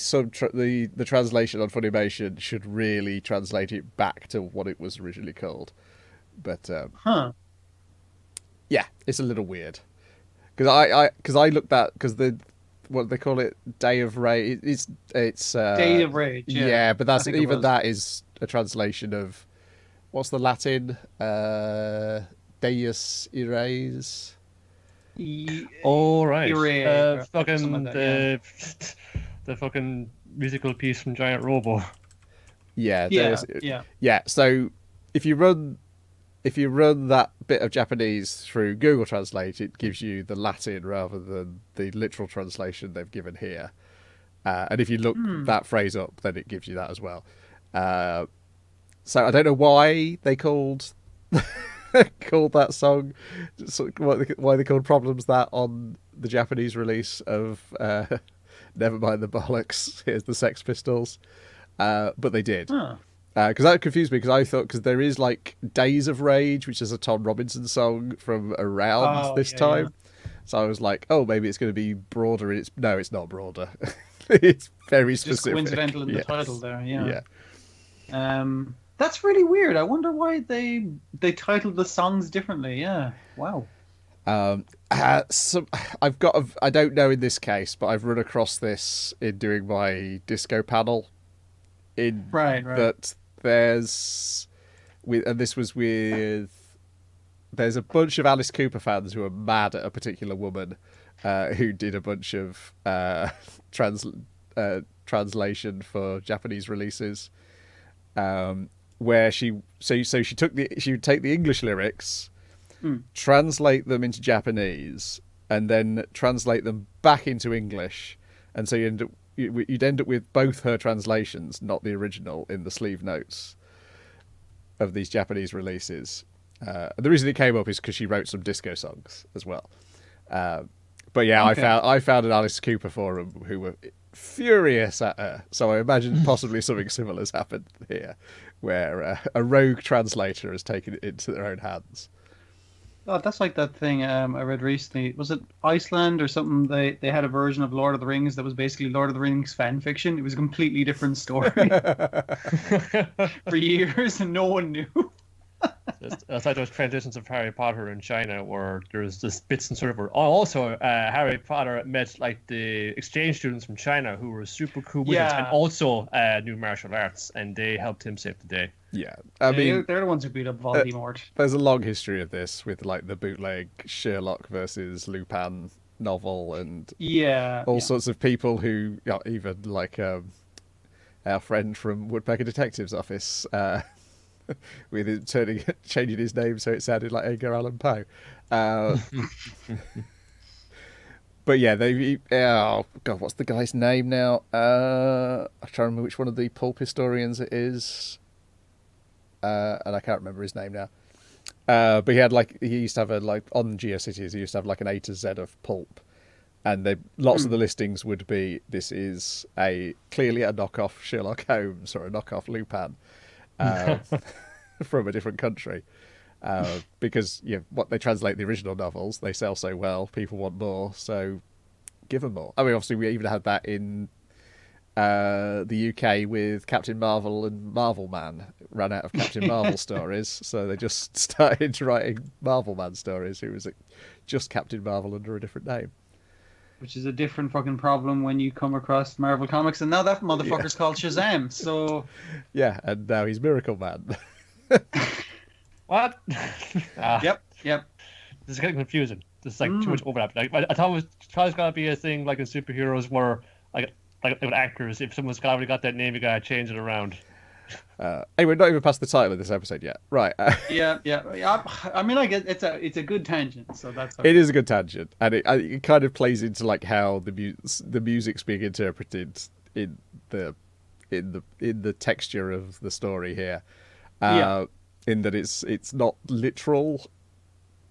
translation on Funimation should really translate it back to what it was originally called. But yeah, it's a little weird because I looked at because what they call it, Day of Rage. It's Day of Rage. Yeah, but that's even that is a translation of what's the Latin Deus Irae. All right. Irae, Fucking like that, the fucking musical piece from Giant Robo. Yeah, yeah. So if you run that bit of Japanese through Google Translate, it gives you the Latin rather than the literal translation they've given here. And if you look that phrase up, then it gives you that as well. So I don't know why they called that song, why they called Problems that on the Japanese release of Never Mind the Bollocks, Here's the Sex Pistols. But they did. Because that confused me, because there is like Days of Rage, which is a Tom Robinson song from around this time. Yeah. So I was like, oh, maybe it's going to be broader. No, it's not broader. It's very specific. Just coincidental in the title there, yeah. That's really weird. I wonder why they titled the songs differently. Yeah, wow. So I don't know in this case, but I've run across this in doing my disco panel. Right. That there's a bunch of Alice Cooper fans who are mad at a particular woman who did a bunch of translation for Japanese releases, where she would take the English lyrics, translate them into Japanese, and then translate them back into English, and so you'd end up with both her translations, not the original, in the sleeve notes of these Japanese releases. The reason it came up is because she wrote some disco songs as well. But yeah, okay. I found an Alice Cooper forum who were furious at her. So I imagine possibly something similar has happened here, where a rogue translator has taken it into their own hands. Oh, that's like that thing I read recently. Was it Iceland or something? They had a version of Lord of the Rings that was basically Lord of the Rings fan fiction. It was a completely different story for years, and no one knew. It's like those transitions of Harry Potter in China, where there's this bits and sort of. Also, Harry Potter met like the exchange students from China who were super cool with it, and also knew martial arts, and they helped him save the day. Yeah, I mean, they're the ones who beat up Voldemort. There's a long history of this with like the bootleg Sherlock versus Lupin novel, and all sorts of people who, even like our friend from Woodpecker Detective's office, with him changing his name so it sounded like Edgar Allan Poe. But yeah, oh god, what's the guy's name now? I'm trying to remember which one of the pulp historians it is. And I can't remember his name now. But he used to have on GeoCities, he used to have like an A to Z of pulp. And lots of the listings would be, this is clearly a knockoff Sherlock Holmes or a knockoff Lupin from a different country. Because what they translate the original novels, they sell so well, people want more, so give them more. I mean, obviously we even had that in the UK with Captain Marvel and Marvel Man. Ran out of Captain Marvel stories, so they just started writing Marvel Man stories. Who was just Captain Marvel under a different name, which is a different fucking problem when you come across Marvel Comics, and now that motherfucker's called Shazam. So yeah, and now he's Miracle Man. What? Yep. This is getting confusing. There's like too much overlap. Like I thought it was gonna be a thing like in superheroes where like with actors, if someone's already got that name, you gotta change it around. Hey, we're not even past the title of this episode yet, right? Yeah. I mean, it's a good tangent, so that's okay. It is a good tangent, and it kind of plays into like how the music's being interpreted in the texture of the story here. In that it's not literal,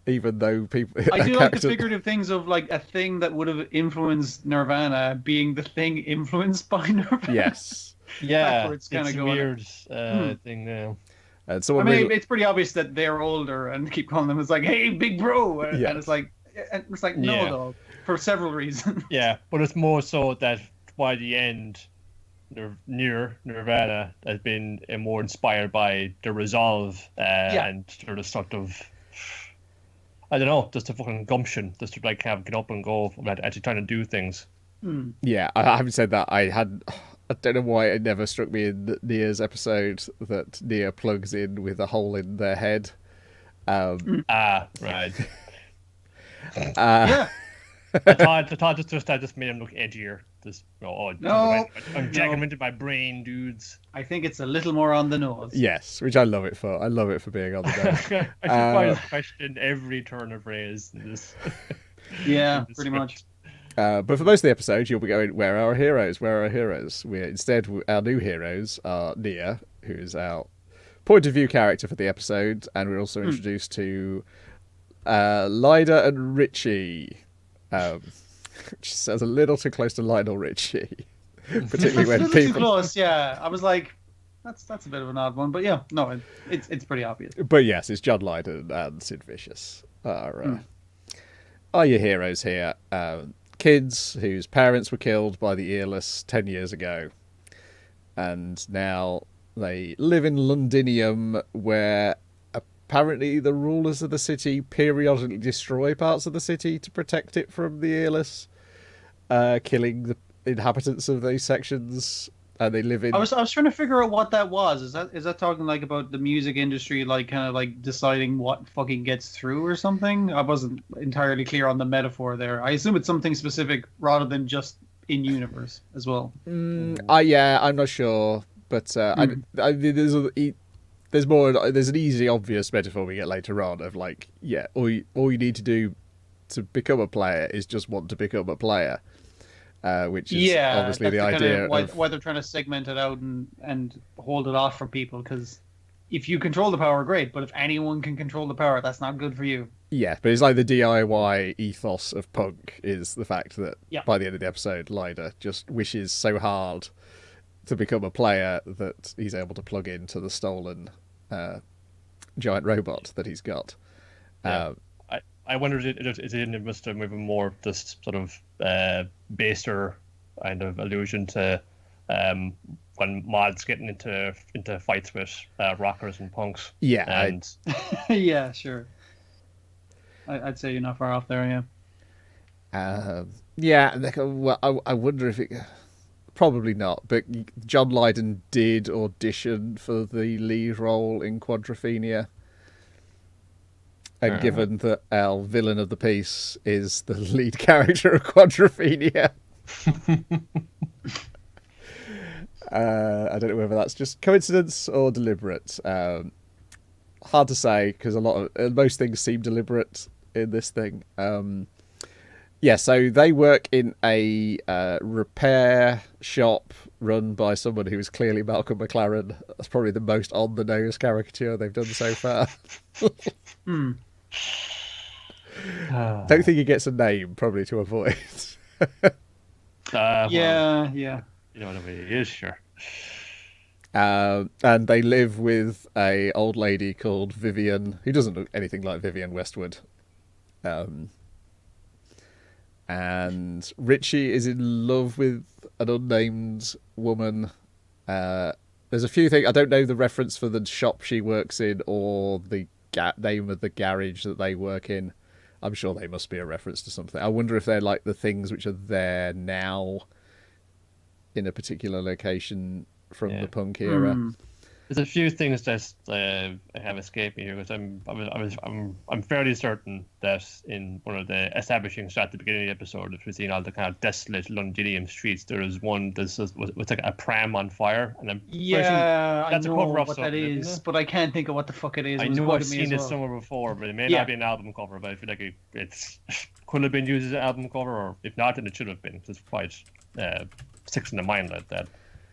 even though people. I do like the figurative things of like a thing that would have influenced Nirvana being the thing influenced by Nirvana. Yes. Yeah, That's where it's kind of going. Weird thing now. And I mean, it's pretty obvious that they're older and keep calling them. It's like, hey, big bro, and it's like no, though, for several reasons. Yeah, but it's more so that by the end, Nirvana has been more inspired by the resolve and sort of I don't know, just a fucking gumption, just to like have get up and go about actually trying to do things. Yeah, I haven't said that. I don't know why it never struck me in Nia's episode that Nia plugs in with a hole in their head. Right. Yeah. I thought that just made him look edgier. I'm jacking into my brain, dudes. I think it's a little more on the nose. Yes, which I love it for. I love it for being on the nose. I should probably question every turn of phrase in this. Yeah, pretty much. But for most of the episode, you'll be going, where are our heroes? Where are our heroes? Instead, our new heroes are Nia, who is our point of view character for the episode, and we're also introduced to Lyda and Richie. Which sounds a little too close to Lionel Richie, particularly when people. Too close, yeah. I was like, that's a bit of an odd one, but yeah, no, it's pretty obvious. But yes, it's John Lydon and Sid Vicious are your heroes here. Kids whose parents were killed by the Earless 10 years ago, and now they live in Londinium, where apparently the rulers of the city periodically destroy parts of the city to protect it from the Earless, killing the inhabitants of those sections. And they live in. I was trying to figure out what that was. Is that talking like about the music industry, like kind of like deciding what fucking gets through or something? I wasn't entirely clear on the metaphor there. I assume it's something specific rather than just in universe as well. Yeah, I'm not sure, but there's an easy, obvious metaphor we get later on of like, all you need to do to become a player is just want to become a player. Which is obviously the idea of why they're trying to segment it out and hold it off from people, because if you control the power, great, but if anyone can control the power, that's not good for you. Yeah, but it's like the DIY ethos of punk is the fact that by the end of the episode, Lyda just wishes so hard to become a player that he's able to plug into the stolen giant robot that he's got. I wonder if it must have maybe more this sort of baser kind of allusion to when mods getting into fights with rockers and punks. Yeah, and yeah, sure. I'd say you're not far off there. Well, I wonder if it. Probably not, but John Lydon did audition for the lead role in Quadrophenia. And given that our villain of the piece is the lead character of Quadrophenia, I don't know whether that's just coincidence or deliberate. Hard to say, because most things seem deliberate in this thing. So they work in a repair shop run by someone who is clearly Malcolm McLaren. That's probably the most on-the-nose caricature they've done so far. Don't think he gets a name, probably to avoid. Yeah. You know what he is, sure. And they live with a old lady called Vivian, who doesn't look anything like Vivian Westwood. And Richie is in love with an unnamed woman. There's a few things. I don't know the reference for the shop she works in or the name of the garage that they work in. I'm sure they must be a reference to something. I wonder if they're like the things which are there now in a particular location from the punk era. There's a few things that have escaped me here, because I'm fairly certain that in one of the establishing shots at the beginning of the episode, if we've seen all the kind of desolate Londinium streets, there is one that was like a pram on fire, and I'm I know what that is, but I can't think of what the fuck it is. I know I've seen it somewhere before, but it may not be an album cover. But I feel like it's could have been used as an album cover, or if not, then it should have been. It's quite sticks in the mind like that.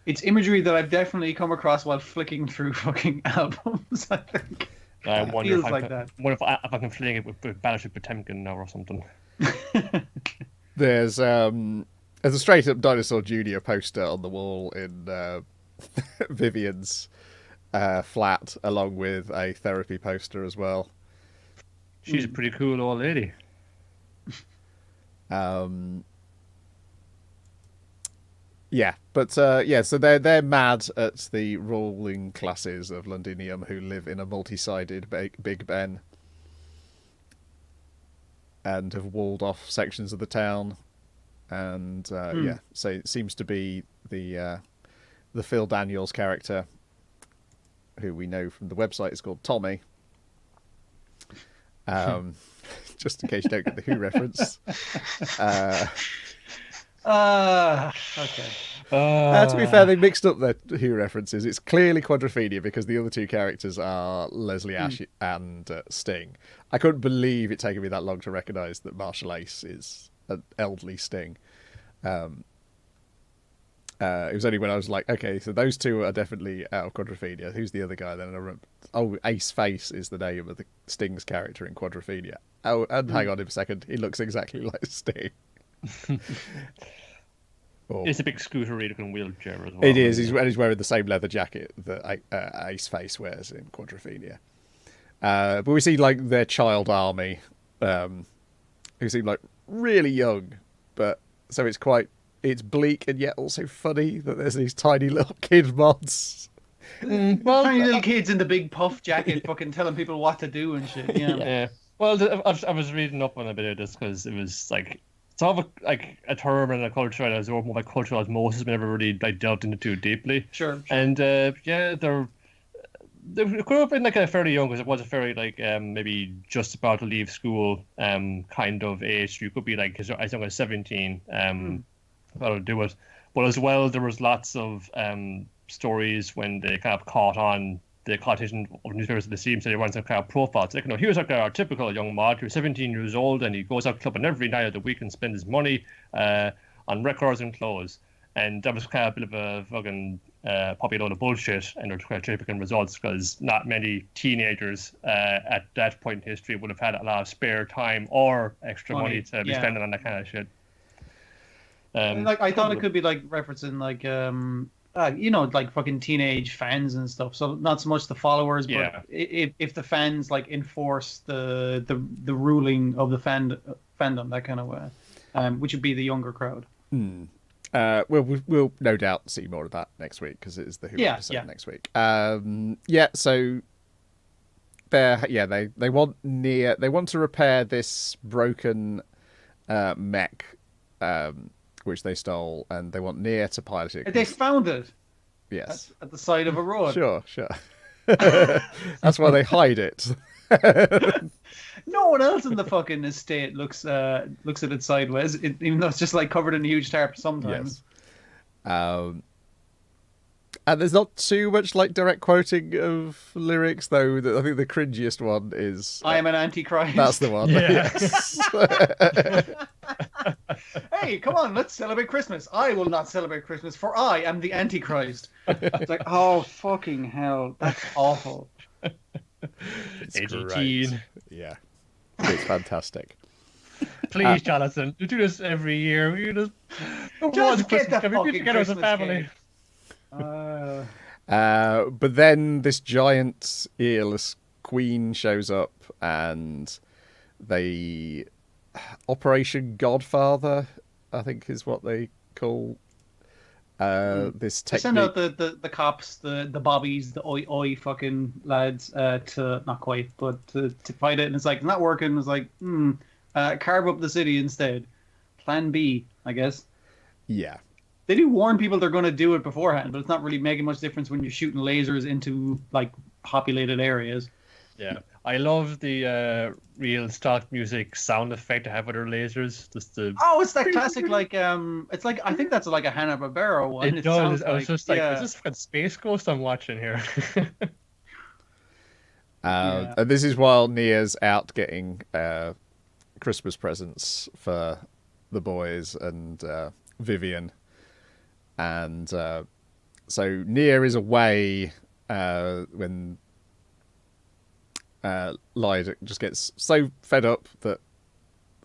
It's imagery that I've definitely come across while flicking through fucking albums, I think. I wonder feels if like that. if I can fling it with Battleship Potemkin now or something. There's a straight up Dinosaur Jr. poster on the wall in Vivian's flat, along with a therapy poster as well. She's a pretty cool old lady. Yeah, but so they're mad at the ruling classes of Londinium who live in a multi-sided Big Ben and have walled off sections of the town, and so it seems to be the Phil Daniels character, who we know from the website is called Tommy. Just in case you don't get the Who reference. Okay. To be fair, they mixed up their Who references. It's clearly Quadrophenia because the other two characters are Leslie Ash and Sting. I couldn't believe it taken me that long to recognise that Marshall Ace is an elderly Sting. It was only when I was like, okay, so those two are definitely out of Quadrophenia. Who's the other guy then? And I remember, Ace Face is the name of the Sting's character in Quadrophenia. Oh, and hang on a second, he looks exactly like Sting. It's a big scooter-looking wheelchair as well. It is. He's wearing the same leather jacket that Ace Face wears in Quadrophenia. But we see like their child army, who seem like really young, but so it's bleak and yet also funny that there's these tiny little kid mods. Tiny little kids in the big puff jacket, fucking telling people what to do and shit. Yeah. Well, I was reading up on a bit of this because it was like sort of a term and a culture, and it was more like cultural osmosis, but never really like delved into too deeply. Sure. And they grew up in like a fairly young, because it was a very like maybe just about to leave school kind of age. You could be like as young as 17 that'll do it. But as well, there was lots of stories when they kind of caught on the connotation of newspapers of the scene, so they run some kind of profiles. Like, here's like our typical young mod who's 17 years old and he goes out clubbing every night of the week and spends his money on records and clothes. And that was kind of a bit of a fucking probably a load of bullshit, and they're quite typical results because not many teenagers at that point in history would have had a lot of spare time or extra money to be spending on that kind of shit. Like I thought it could be like referencing like like fucking teenage fans and stuff. So not so much the followers, but if the fans like enforce the ruling of the fandom, that kind of way, which would be the younger crowd. We'll no doubt see more of that next week because it is the Who episode next week. So they want to repair this broken mech which they stole, and they want Nia to pilot it. They found it. Yes, at the side of a road. Sure. That's why they hide it. No one else in the fucking estate looks at it sideways, even though it's just like covered in a huge tarp sometimes. Yes. And there's not too much like direct quoting of lyrics, though. I think the cringiest one is "I am an antichrist." That's the one. Yes. Hey, come on, let's celebrate Christmas. I will not celebrate Christmas, for I am the antichrist. It's like, oh fucking hell, that's awful. It's great. Yeah, it's fantastic. Please, Jonathan, you do this every year. We just get the fucking together as a family. But then this giant earless queen shows up, and they Operation Godfather, I think, is what they call this technique. They send out the cops, the bobbies, the oi fucking lads to not quite, but to fight it, and it's like not working. It's like carve up the city instead. Plan B, I guess. Yeah. They do warn people they're going to do it beforehand, but it's not really making much difference when you're shooting lasers into like populated areas. Yeah, I love the real stock music sound effect to have with their lasers. Just the it's that classic like it's like I think that's like a Hanna-Barbera one. It does. I was just like, is this fucking Space Ghost I'm watching here? And this is while Nia's out getting Christmas presents for the boys and Vivian. And so Nia is away when Lyde just gets so fed up that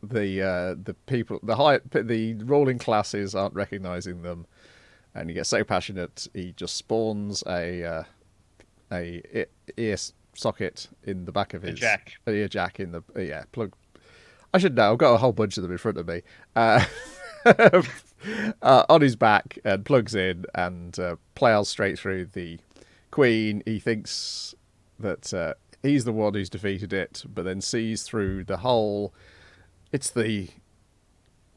the people, the ruling classes aren't recognizing them, and he gets so passionate he just spawns a ear socket in the back of his ear jack in the plug. I should know. I've got a whole bunch of them in front of me on his back, and plugs in and plows straight through the Queen. He thinks that he's the one who's defeated it, but then sees through the hole. It's the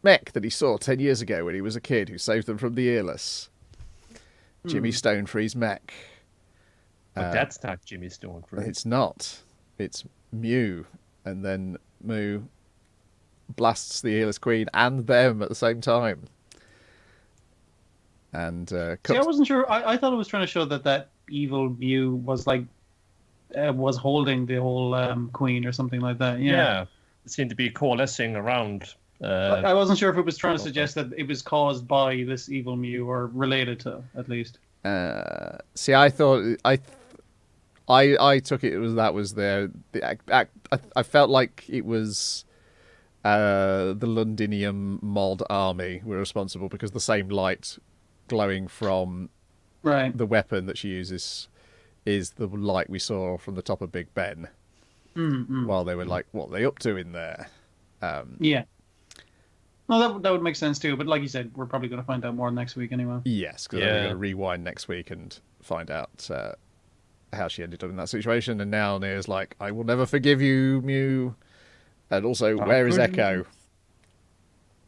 mech that he saw 10 years ago when he was a kid who saved them from the earless. Jimmy Stonefree's mech. But that's not Jimmy Stonefree. It's not. It's Mew. And then Mew blasts the earless Queen and them at the same time. And See, I wasn't sure. I thought it was trying to show that evil Mew was like was holding the whole Queen or something like that. Yeah. It seemed to be coalescing around. I wasn't sure if it was trying to suggest that it was caused by this evil Mew or related to, at least. See, I thought I took it was I felt like it was the Londinium mod army were responsible, because the same light glowing from the weapon that she uses is the light we saw from the top of Big Ben. While they were like, what are they up to in there? Yeah. No, that would make sense too. But like you said, we're probably going to find out more next week anyway. Yes, because we're going to rewind next week and find out how she ended up in that situation. And now Nea's like, I will never forgive you, Mew. And also, where is Echo?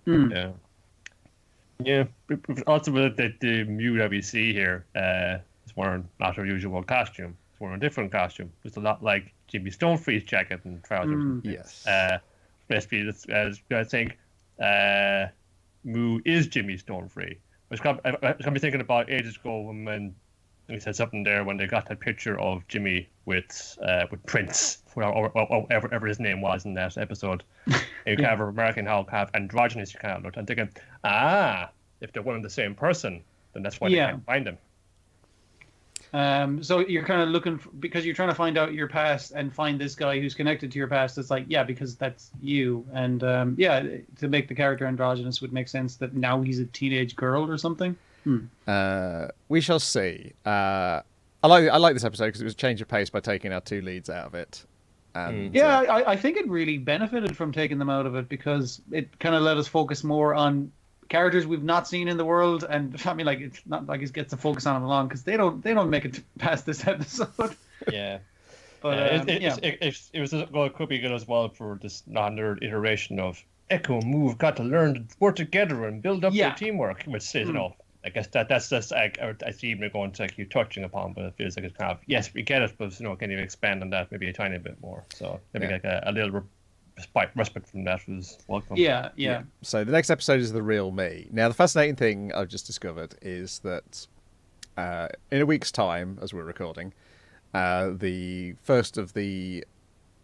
Yeah. Yeah. Also, with the Mew that we see here is wearing not her usual costume. It's wearing a different costume. It's a lot like Jimmy Stonefree's jacket and trousers. Yes. Basically, I think Mew is Jimmy Stonefree. I was going to be thinking about ages ago when we said something there when they got that picture of Jimmy with Prince, or whatever his name was in that episode. And you can have American Hulk, have androgynous, you can't look. I'm thinking, if they're one and the same person, then that's why they can't find them. So you're kind of looking because you're trying to find out your past and find this guy who's connected to your past. It's like, because that's you. And to make the character androgynous would make sense that now he's a teenage girl or something. We shall see. I like this episode because it was a change of pace by taking our two leads out of it. And, I think it really benefited from taking them out of it, because it kind of let us focus more on characters we've not seen in the world. And I mean, like, it's not like it gets to focus on them long, because they don't make it past this episode. Yeah. But it could be good as well for this another iteration of Echo and Move got to learn to work together and build up their teamwork, which is, I guess that's just I see even going to keep touching upon, but it feels like it's kind of, yes, we get it, but can you expand on that maybe a tiny bit more? So maybe like a little respite from that was welcome. Yeah. So the next episode is The Real Me. Now, the fascinating thing I've just discovered is that in a week's time, as we're recording, the first of the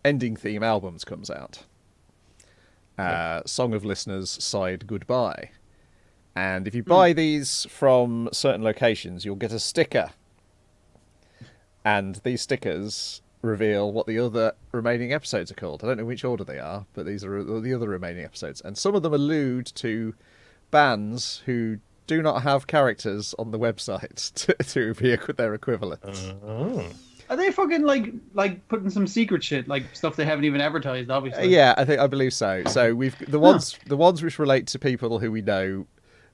ending theme albums comes out. Song of Listeners Side Goodbye. And if you buy these from certain locations, you'll get a sticker. And these stickers reveal what the other remaining episodes are called. I don't know which order they are, but these are the other remaining episodes. And some of them allude to bands who do not have characters on the website to be their equivalent. Are they fucking like putting some secret shit, like stuff they haven't even advertised, obviously? Yeah, I believe so. So we've the ones which relate to people who we know.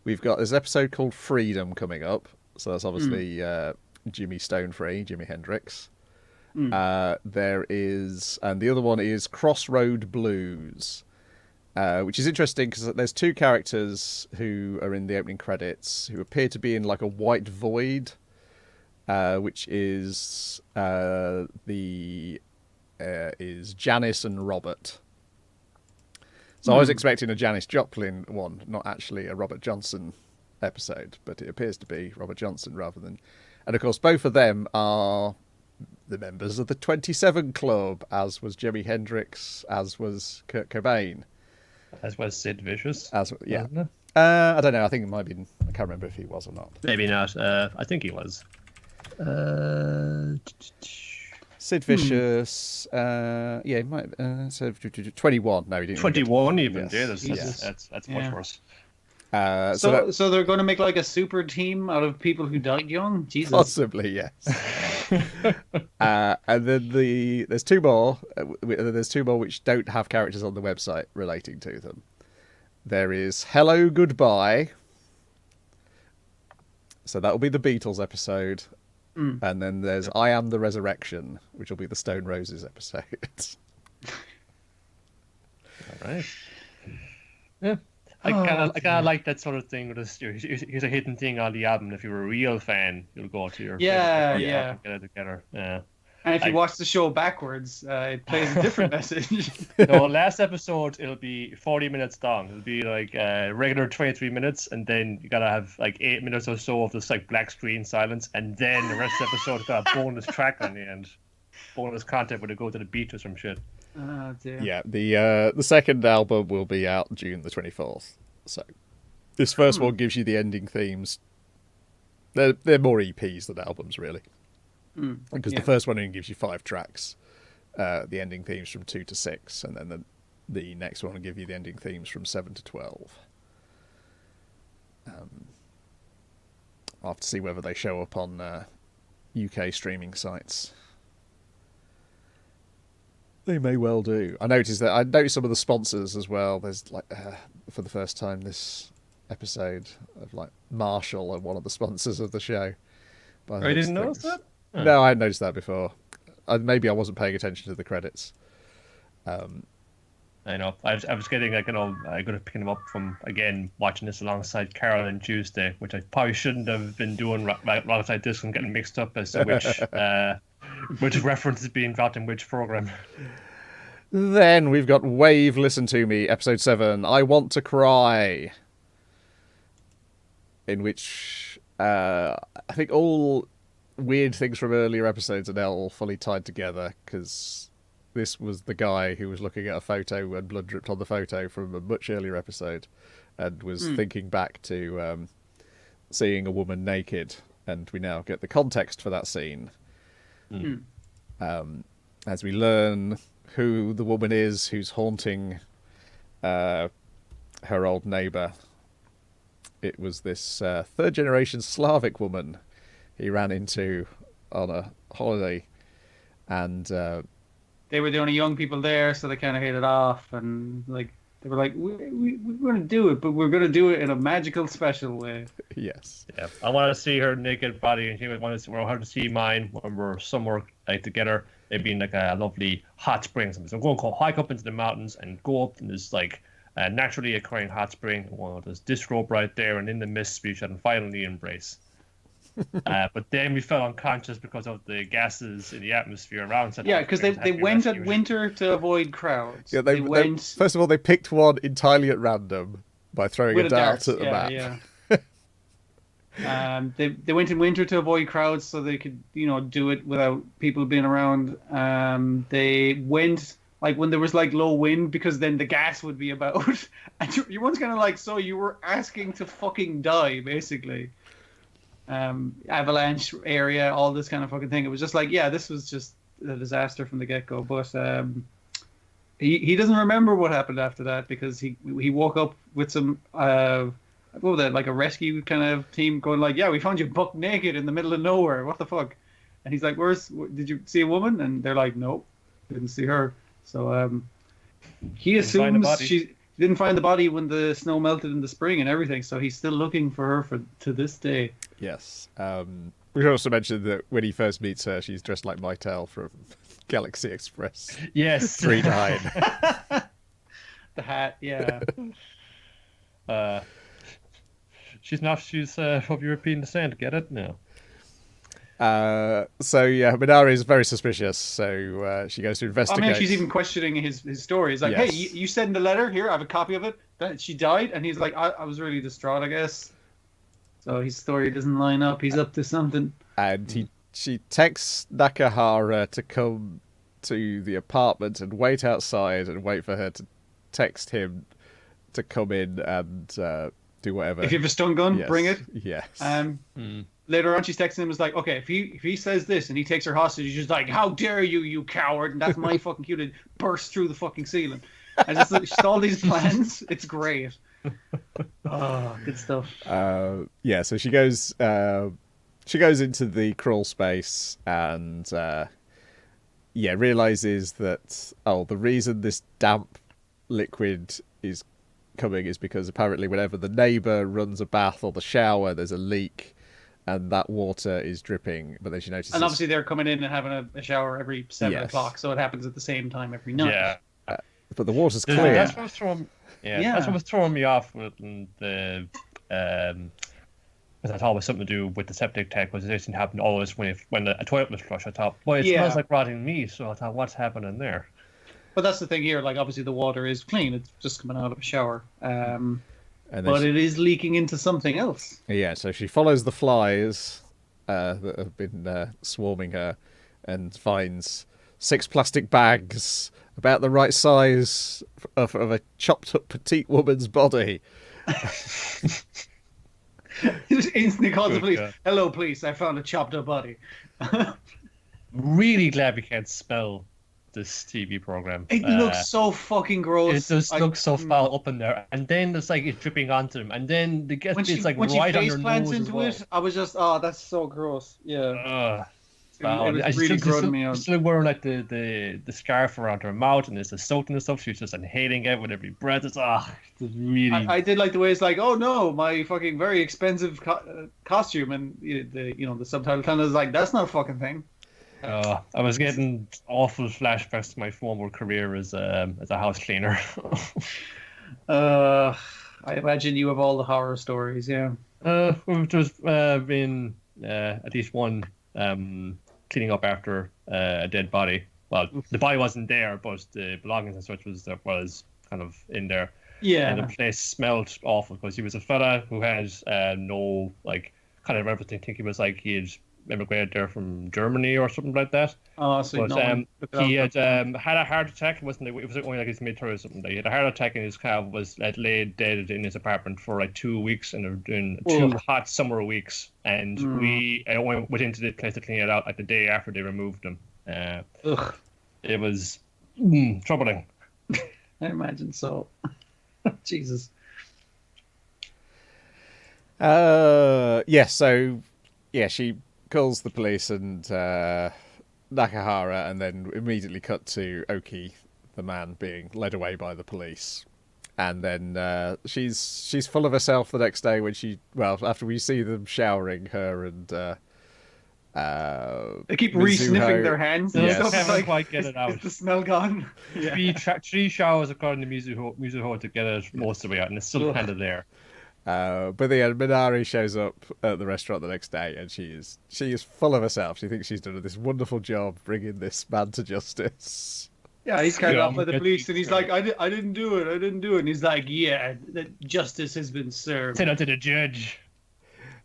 We've got this episode called Freedom coming up. So that's obviously Jimmy Stonefree, Jimi Hendrix. There is, and the other one is Crossroad Blues, which is interesting because there's two characters who are in the opening credits who appear to be in like a white void, which is is Janice and Robert. So I was expecting a Janis Joplin one, not actually a Robert Johnson episode, but it appears to be Robert Johnson rather than... And of course, both of them are the members of the 27 Club, as was Jimi Hendrix, as was Kurt Cobain. As was Sid Vicious. I don't know. I think it might have been... I can't remember if he was or not. Maybe not. I think he was. Sid Vicious, he might so 21. No, he didn't. 21 even. Yes. Yeah, Jesus. that's much worse. So they're going to make like a super team out of people who died young. Jesus. Possibly, yes. And then there's two more. There's two more which don't have characters on the website relating to them. There is Hello Goodbye. So that'll be the Beatles episode. And then there's I Am the Resurrection, which will be the Stone Roses episode. All right. Yeah. I kind of like that sort of thing. Here's a hidden thing on the album. If you're a real fan, you'll go to your Yeah. get it together. Yeah. And if you watch the show backwards, it plays a different message. No, last episode it'll be 40 minutes long. It'll be like regular 23 minutes, and then you gotta have like 8 minutes or so of this like black screen silence, and then the rest of the episode got a bonus track on the end, bonus content where they go to the beach or some shit. Oh dear. Yeah, the second album will be out June the 24th. So this first one gives you the ending themes. They're more EPs than albums, really. Because the first one only gives you 5 tracks, the ending themes from 2 to 6, and then the next one will give you the ending themes from 7 to 12. I'll have to see whether they show up on UK streaming sites. They may well do. I noticed some of the sponsors as well. There's like for the first time this episode of like Marshall and one of the sponsors of the show. I didn't notice that. No, I hadn't noticed that before. Maybe I wasn't paying attention to the credits. I know. I was getting like I'm gonna pick them up from again watching this alongside Carol and Tuesday, which I probably shouldn't have been doing alongside this and getting mixed up as to which reference is being dropped in which program. Then we've got Wave Listen to Me, episode 7. I Want to Cry, in which I think all weird things from earlier episodes are now all fully tied together, because this was the guy who was looking at a photo and blood dripped on the photo from a much earlier episode and was thinking back to seeing a woman naked, and we now get the context for that scene. As we learn who the woman is who's haunting her old neighbour. It was this third generation Slavic woman he ran into on a holiday, and they were the only young people there, so they kind of hit it off, and like they were like, we're going to do it, but we're going to do it in a magical, special way. Yes. Yeah, I want to see her naked body, and she would want her to see mine when we're somewhere like together, maybe in like a lovely hot spring. So I'm going to hike up into the mountains and go up in this like naturally occurring hot spring. Well, there's this rope right there, and in the mist we shall finally embrace. But then we fell unconscious because of the gases in the atmosphere around. Yeah, because they went at winter to avoid crowds. Yeah, they went. First of all, they picked one entirely at random by throwing a dart at the map. Yeah. They went in winter to avoid crowds, so they could do it without people being around. They went like when there was like low wind, because then the gas would be about. And you once kind of like, so you were asking to fucking die, basically. Avalanche area, all this kind of fucking thing. It was just like, yeah, this was just a disaster from the get-go. But he doesn't remember what happened after that, because he woke up with some like a rescue kind of team going like, yeah, we found you buck naked in the middle of nowhere. What the fuck? And he's like, did you see a woman? And they're like, nope, didn't see her. So he assumes she didn't find the body when the snow melted in the spring and everything. So he's still looking for her to this day. Yes. We should also mention that when he first meets her, she's dressed like Mytel from Galaxy Express. Yes. 3-9. The hat, yeah. She's of European descent. Get it? No. So yeah, Minari is very suspicious. So she goes to investigate. I mean, she's even questioning his story. He's like, Yes. hey, you said in the letter here, I have a copy of it, that she died, and he's like, I was really distraught, I guess. So his story doesn't line up. He's up to something. And she texts Nakahara to come to the apartment and wait outside and wait for her to text him to come in and do whatever. If you have a stun gun, Yes. bring it. Yes. later on, she's texting him, is like, okay, if he says this and he takes her hostage, she's like, how dare you, you coward, and that's my fucking cue to burst through the fucking ceiling. And just all these plans. It's great. Oh, good stuff. Yeah, so she goes into the crawl space and realizes that the reason this damp liquid is coming is because apparently whenever the neighbour runs a bath or the shower, there's a leak and that water is dripping. But then she notices, and obviously they're coming in and having a shower every 7 o'clock, so it happens at the same time every night. Yeah. But the water's clear. That's what was throwing. That's what was throwing me off with the. Because I thought it was something to do with the septic tank. Was this didn't happen always when the toilet was flush? I thought, well, it smells like rotting meat. So I thought, what's happening there? But that's the thing here. Like, obviously the water is clean; it's just coming out of a shower. But it is leaking into something else. Yeah. So she follows the flies that have been swarming her, and finds 6 plastic bags about the right size of a chopped up petite woman's body. He just instantly calls the police. Hello, police, I found a chopped up body. Really glad we can't smell this TV program. It looks so fucking gross. It just looks so foul up in there. And then it's like it's dripping onto them. And then the guest it's like right on your nose into well. It, I was just, that's so gross. Yeah. It was really growing me out. She's still wearing like the scarf around her mouth, and there's the soaked and stuff. She's just inhaling it with every breath. It's really. I did like the way it's like, oh no, my fucking very expensive costume, and the subtitle kind of is like, that's not a fucking thing. I was getting awful flashbacks to my former career as a house cleaner. I imagine you have all the horror stories, yeah. There's been at least one. Cleaning up after a dead body. Well, the body wasn't there, but the belongings and such was kind of in there. Yeah. And the place smelled awful because he was a fella who had no kind of everything. I think he was he had immigrated there from Germany or something like that. Oh, so he had had a heart attack. It was only his mid-30s or something. He had a heart attack and his car was laid dead in his apartment for 2 weeks in 2 hot summer weeks. And I went into the place to clean it out the day after they removed him. It was troubling. I imagine so. Jesus. She calls the police and Nakahara, and then immediately cut to Oki, the man, being led away by the police. And then she's full of herself the next day when after we see them showering her and they keep re-sniffing their hands and stuff. Can't quite get it out. Is the smell gone? Yeah. 3 showers according to Mizuho to get it most of the way out, and it's still kind of there. But Minari shows up at the restaurant the next day, and she is full of herself. She thinks she's done this wonderful job bringing this man to justice. Yeah, he's carried off by the police, and he's like, I didn't do it, and he's like, yeah, justice has been served. Send it to the judge.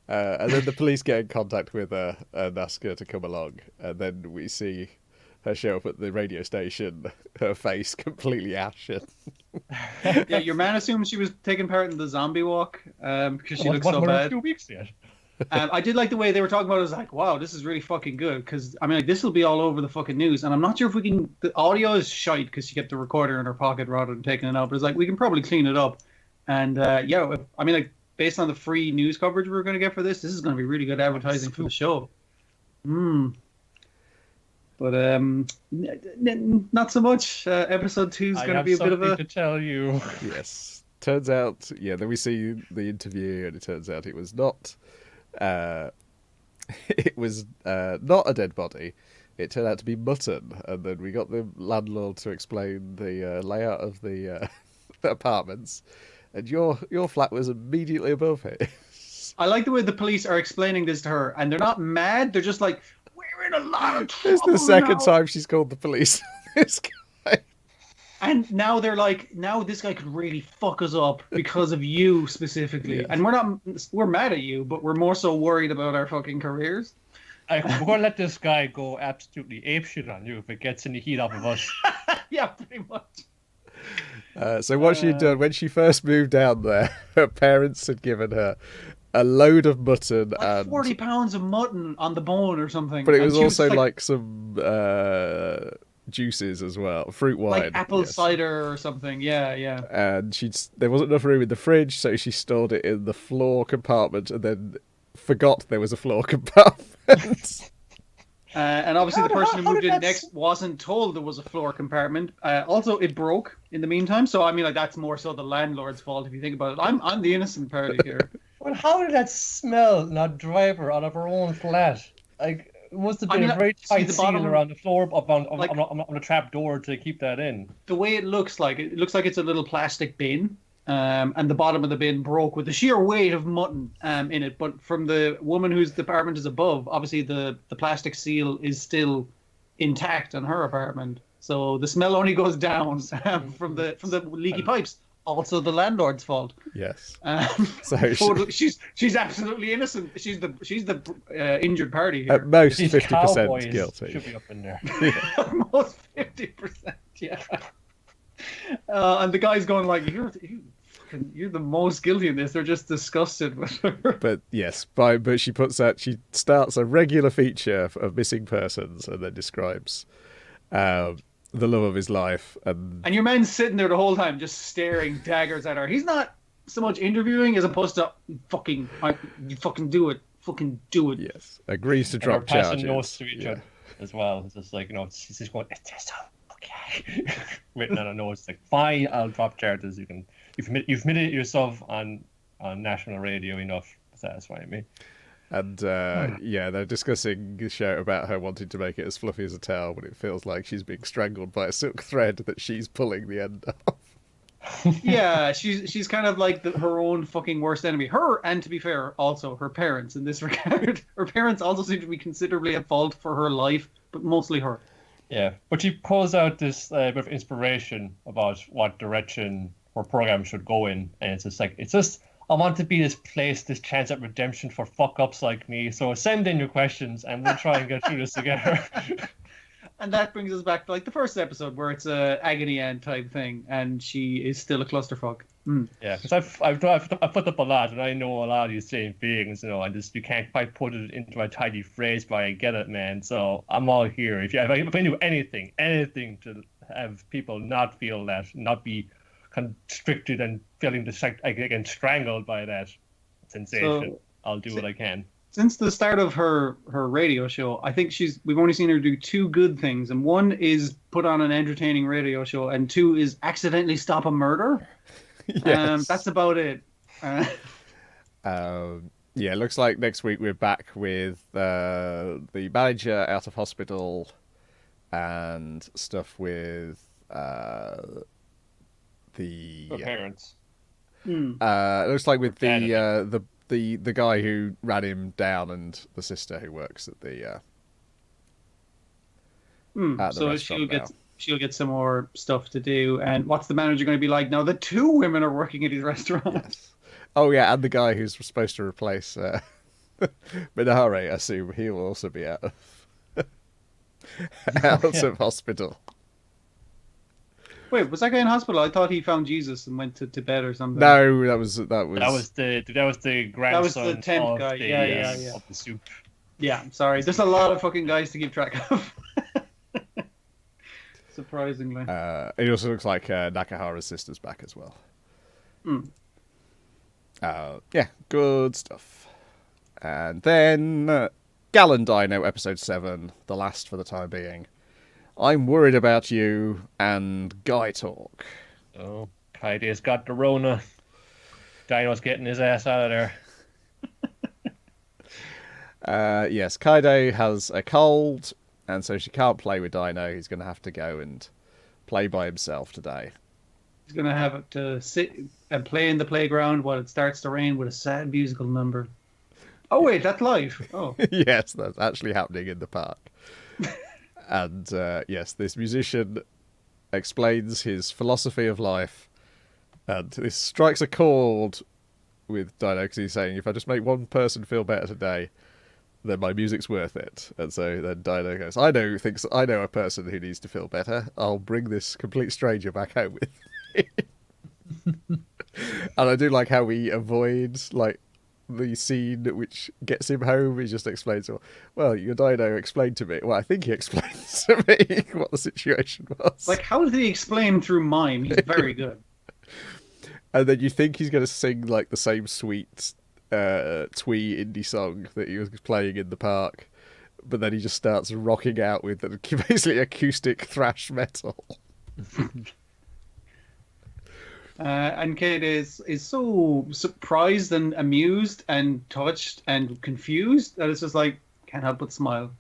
And then the police get in contact with her and ask her to come along, and then we see her show up at the radio station, her face completely ashen. Yeah, your man assumes she was taking part in the zombie walk because she looks so bad. 2 weeks yet. I did like the way they were talking about it. I was like, wow, this is really fucking good, because this will be all over the fucking news, and I'm not sure if we can. The audio is shite because she kept the recorder in her pocket rather than taking it out, but it's like we can probably clean it up. And based on the free news coverage we're going to get for this is going to be really good advertising for the show. But not so much. Episode 2 is going to be a bit of a. To tell you. Yes, turns out. Yeah, then we see the interview, and it turns out it was not. It was not a dead body. It turned out to be mutton, and then we got the landlord to explain the layout of the apartments, and your flat was immediately above it. I like the way the police are explaining this to her, and they're not mad. They're just like, we're in a lot of trouble. It's the second time she's called the police. This guy. And now they're like, now this guy could really fuck us up because of you specifically. Yes. And we're mad at you, but we're more so worried about our fucking careers. We're going to let this guy go absolutely apeshit on you if it gets any heat off of us. Yeah, pretty much. So what she'd done, when she first moved down there, her parents had given her a load of mutton like and 40 pounds of mutton on the bone or something. but it And was she also like, like some juices as well, fruit wine, like apple yes. cider or something. Yeah, yeah. And there wasn't enough room in the fridge, so she stored it in the floor compartment, and then forgot there was a floor compartment. And obviously, the person who how moved did in that next wasn't told there was a floor compartment. Also, it broke in the meantime. So I mean, like that's more so the landlord's fault if you think about it. I'm the innocent party here. Well, how did that smell not drive her out of her own flat? Like, it must have I been mean, a very see, tight the seal bottom- around the floor, like- on the trap door to keep that in. The way it looks like it's a little plastic bin. And the bottom of the bin broke with the sheer weight of mutton in it. But from the woman whose apartment is above, obviously the plastic seal is still intact on her apartment. So the smell only goes down from the leaky pipes. Also the landlord's fault. Yes. So totally, she's absolutely innocent. She's the injured party here. At most These 50% cowboys guilty. should be up in there. Almost 50%. Yeah. And the guy's going like, you're the most guilty in this. They're just disgusted with her. But yes, but she starts a regular feature of missing persons and then describes the love of his life. And your man's sitting there the whole time just staring daggers at her. He's not so much interviewing as opposed to you fucking do it. Fucking do it. Yes, agrees to And drop they're passing charges. notes to each other as well. It's just like, she's just going, it's just okay. Written on a note, it's like, fine, I'll drop charges. You've admitted yourself on national radio enough to satisfy me. And they're discussing the show about her wanting to make it as fluffy as a towel, but it feels like she's being strangled by a silk thread that she's pulling the end off. Yeah, she's kind of like her own fucking worst enemy. Her, and to be fair, also her parents in this regard. Her parents also seem to be considerably at fault for her life, but mostly her. Yeah, but she pulls out this bit of inspiration about what direction her program should go in, and it's just I want to be this place, this chance at redemption for fuck-ups like me. So send in your questions, and we'll try and get through this together. And that brings us back to like the first episode where it's a agony aunt type thing, and she is still a clusterfuck. Yeah, because I've put up a lot, and I know a lot of these same things, and just you can't quite put it into a tidy phrase, but I get it, man. So I'm all here. If I can do anything to have people not feel that, not be constricted and feeling again strangled by that sensation, I'll do what I can. Since the start of her radio show, I think we've only seen her do two good things, and one is put on an entertaining radio show, and two is accidentally stop a murder. Yes. That's about it. It looks like next week we're back with the manager out of hospital and stuff with the parents. It looks like with Dad. the guy who ran him down and the sister who works at the at the So restaurant now. she'll get some more stuff to do. And what's the manager going to be like now that two women are working at his restaurant? Yes. Oh yeah, and the guy who's supposed to replace Minare, I assume he will also be out of hospital. Wait, was that guy in hospital? I thought he found Jesus and went to bed or something. No, that was That was the grandson the tent of guy. the Yeah. of the soup. Yeah, I'm sorry. There's a lot of fucking guys to keep track of. Surprisingly. It also looks like Nakahara's sister's back as well. Good stuff. And then Gal and Dino, episode 7, the last for the time being. I'm worried about you and Guy talk. Oh, Kaide's got the Rona. Dino's getting his ass out of there. Yes, Kaide has a cold, and so she can't play with Dino. He's going to have to go and play by himself today. He's going to have to sit and play in the playground while it starts to rain with a sad musical number. Oh, wait, that's live. Oh. Yes, that's actually happening in the park. And yes, this musician explains his philosophy of life, and this strikes a chord with Dino because he's saying, if I just make one person feel better today, then my music's worth it. And so then Dino goes, I know a person who needs to feel better. I'll bring this complete stranger back home with me. And I do like how we avoid like the scene which gets him home. He just explains, well, your Dino explained to me. Well, I think he explains to me what the situation was. Like, how did he explain through mime? He's very good. And then you think he's going to sing like the same sweet twee indie song that he was playing in the park, but then he just starts rocking out with basically acoustic thrash metal. And Kate is so surprised and amused and touched and confused that it's just like, can't help but smile.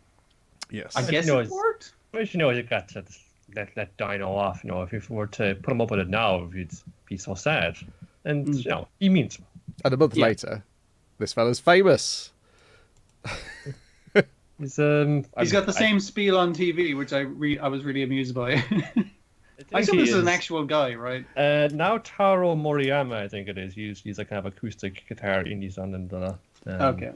Yes. I guess it worked. But you got to let Dino off. If you were to put him up with it now, you'd be so sad. And he means well. And a month later, this fella's famous. He's got the same spiel on TV, which I was really amused by. I assume this is an actual guy, right? Now Taro Moriyama, I think it is. He's a kind of acoustic guitar indie song and okay.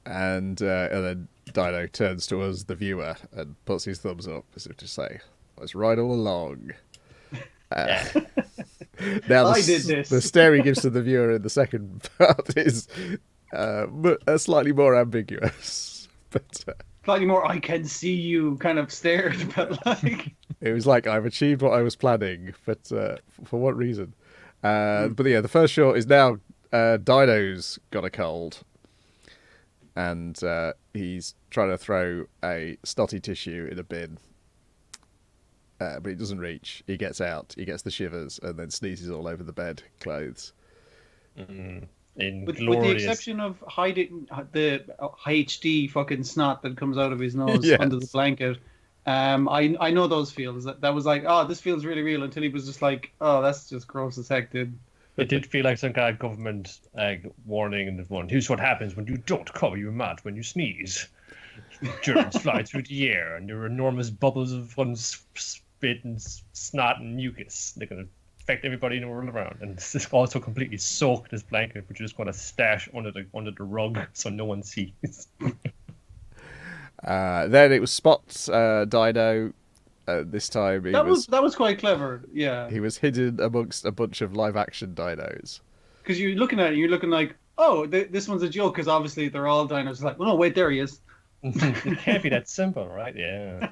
And then Dino turns to us, the viewer, and puts his thumbs up as if to say, "I was right all along." Now I did this. The stare he gives to the viewer in the second part is slightly more ambiguous, but slightly more "I can see you" kind of stared, but like it was like, I've achieved what I was planning, but for what reason? But yeah, the first shot is now Dino's got a cold, and he's trying to throw a snotty tissue in a bin. But he doesn't reach. He gets out. He gets the shivers and then sneezes all over the bed clothes. With the exception of hiding the HD fucking snot that comes out of his nose under the blanket. I know those feels. That was like, oh, this feels really real, until he was just like, oh, that's just gross as heck, dude. It did feel like some kind of government warning in the one. Here's what happens when you don't cover your mouth when you sneeze. Germs fly through the air, and there are enormous bubbles of fun spit and snot and mucus. They're going to affect everybody in the world around. And this is also completely soaked, this blanket, which you're just going to stash under the rug so no one sees. Then it was Spot Dino. This time that was quite clever. Yeah, he was hidden amongst a bunch of live action dinos. Because you're looking at it, you're looking like, oh, this one's a joke, because obviously they're all dinos. Like, well, no, wait, there he is. It can't be that simple, right? Yeah.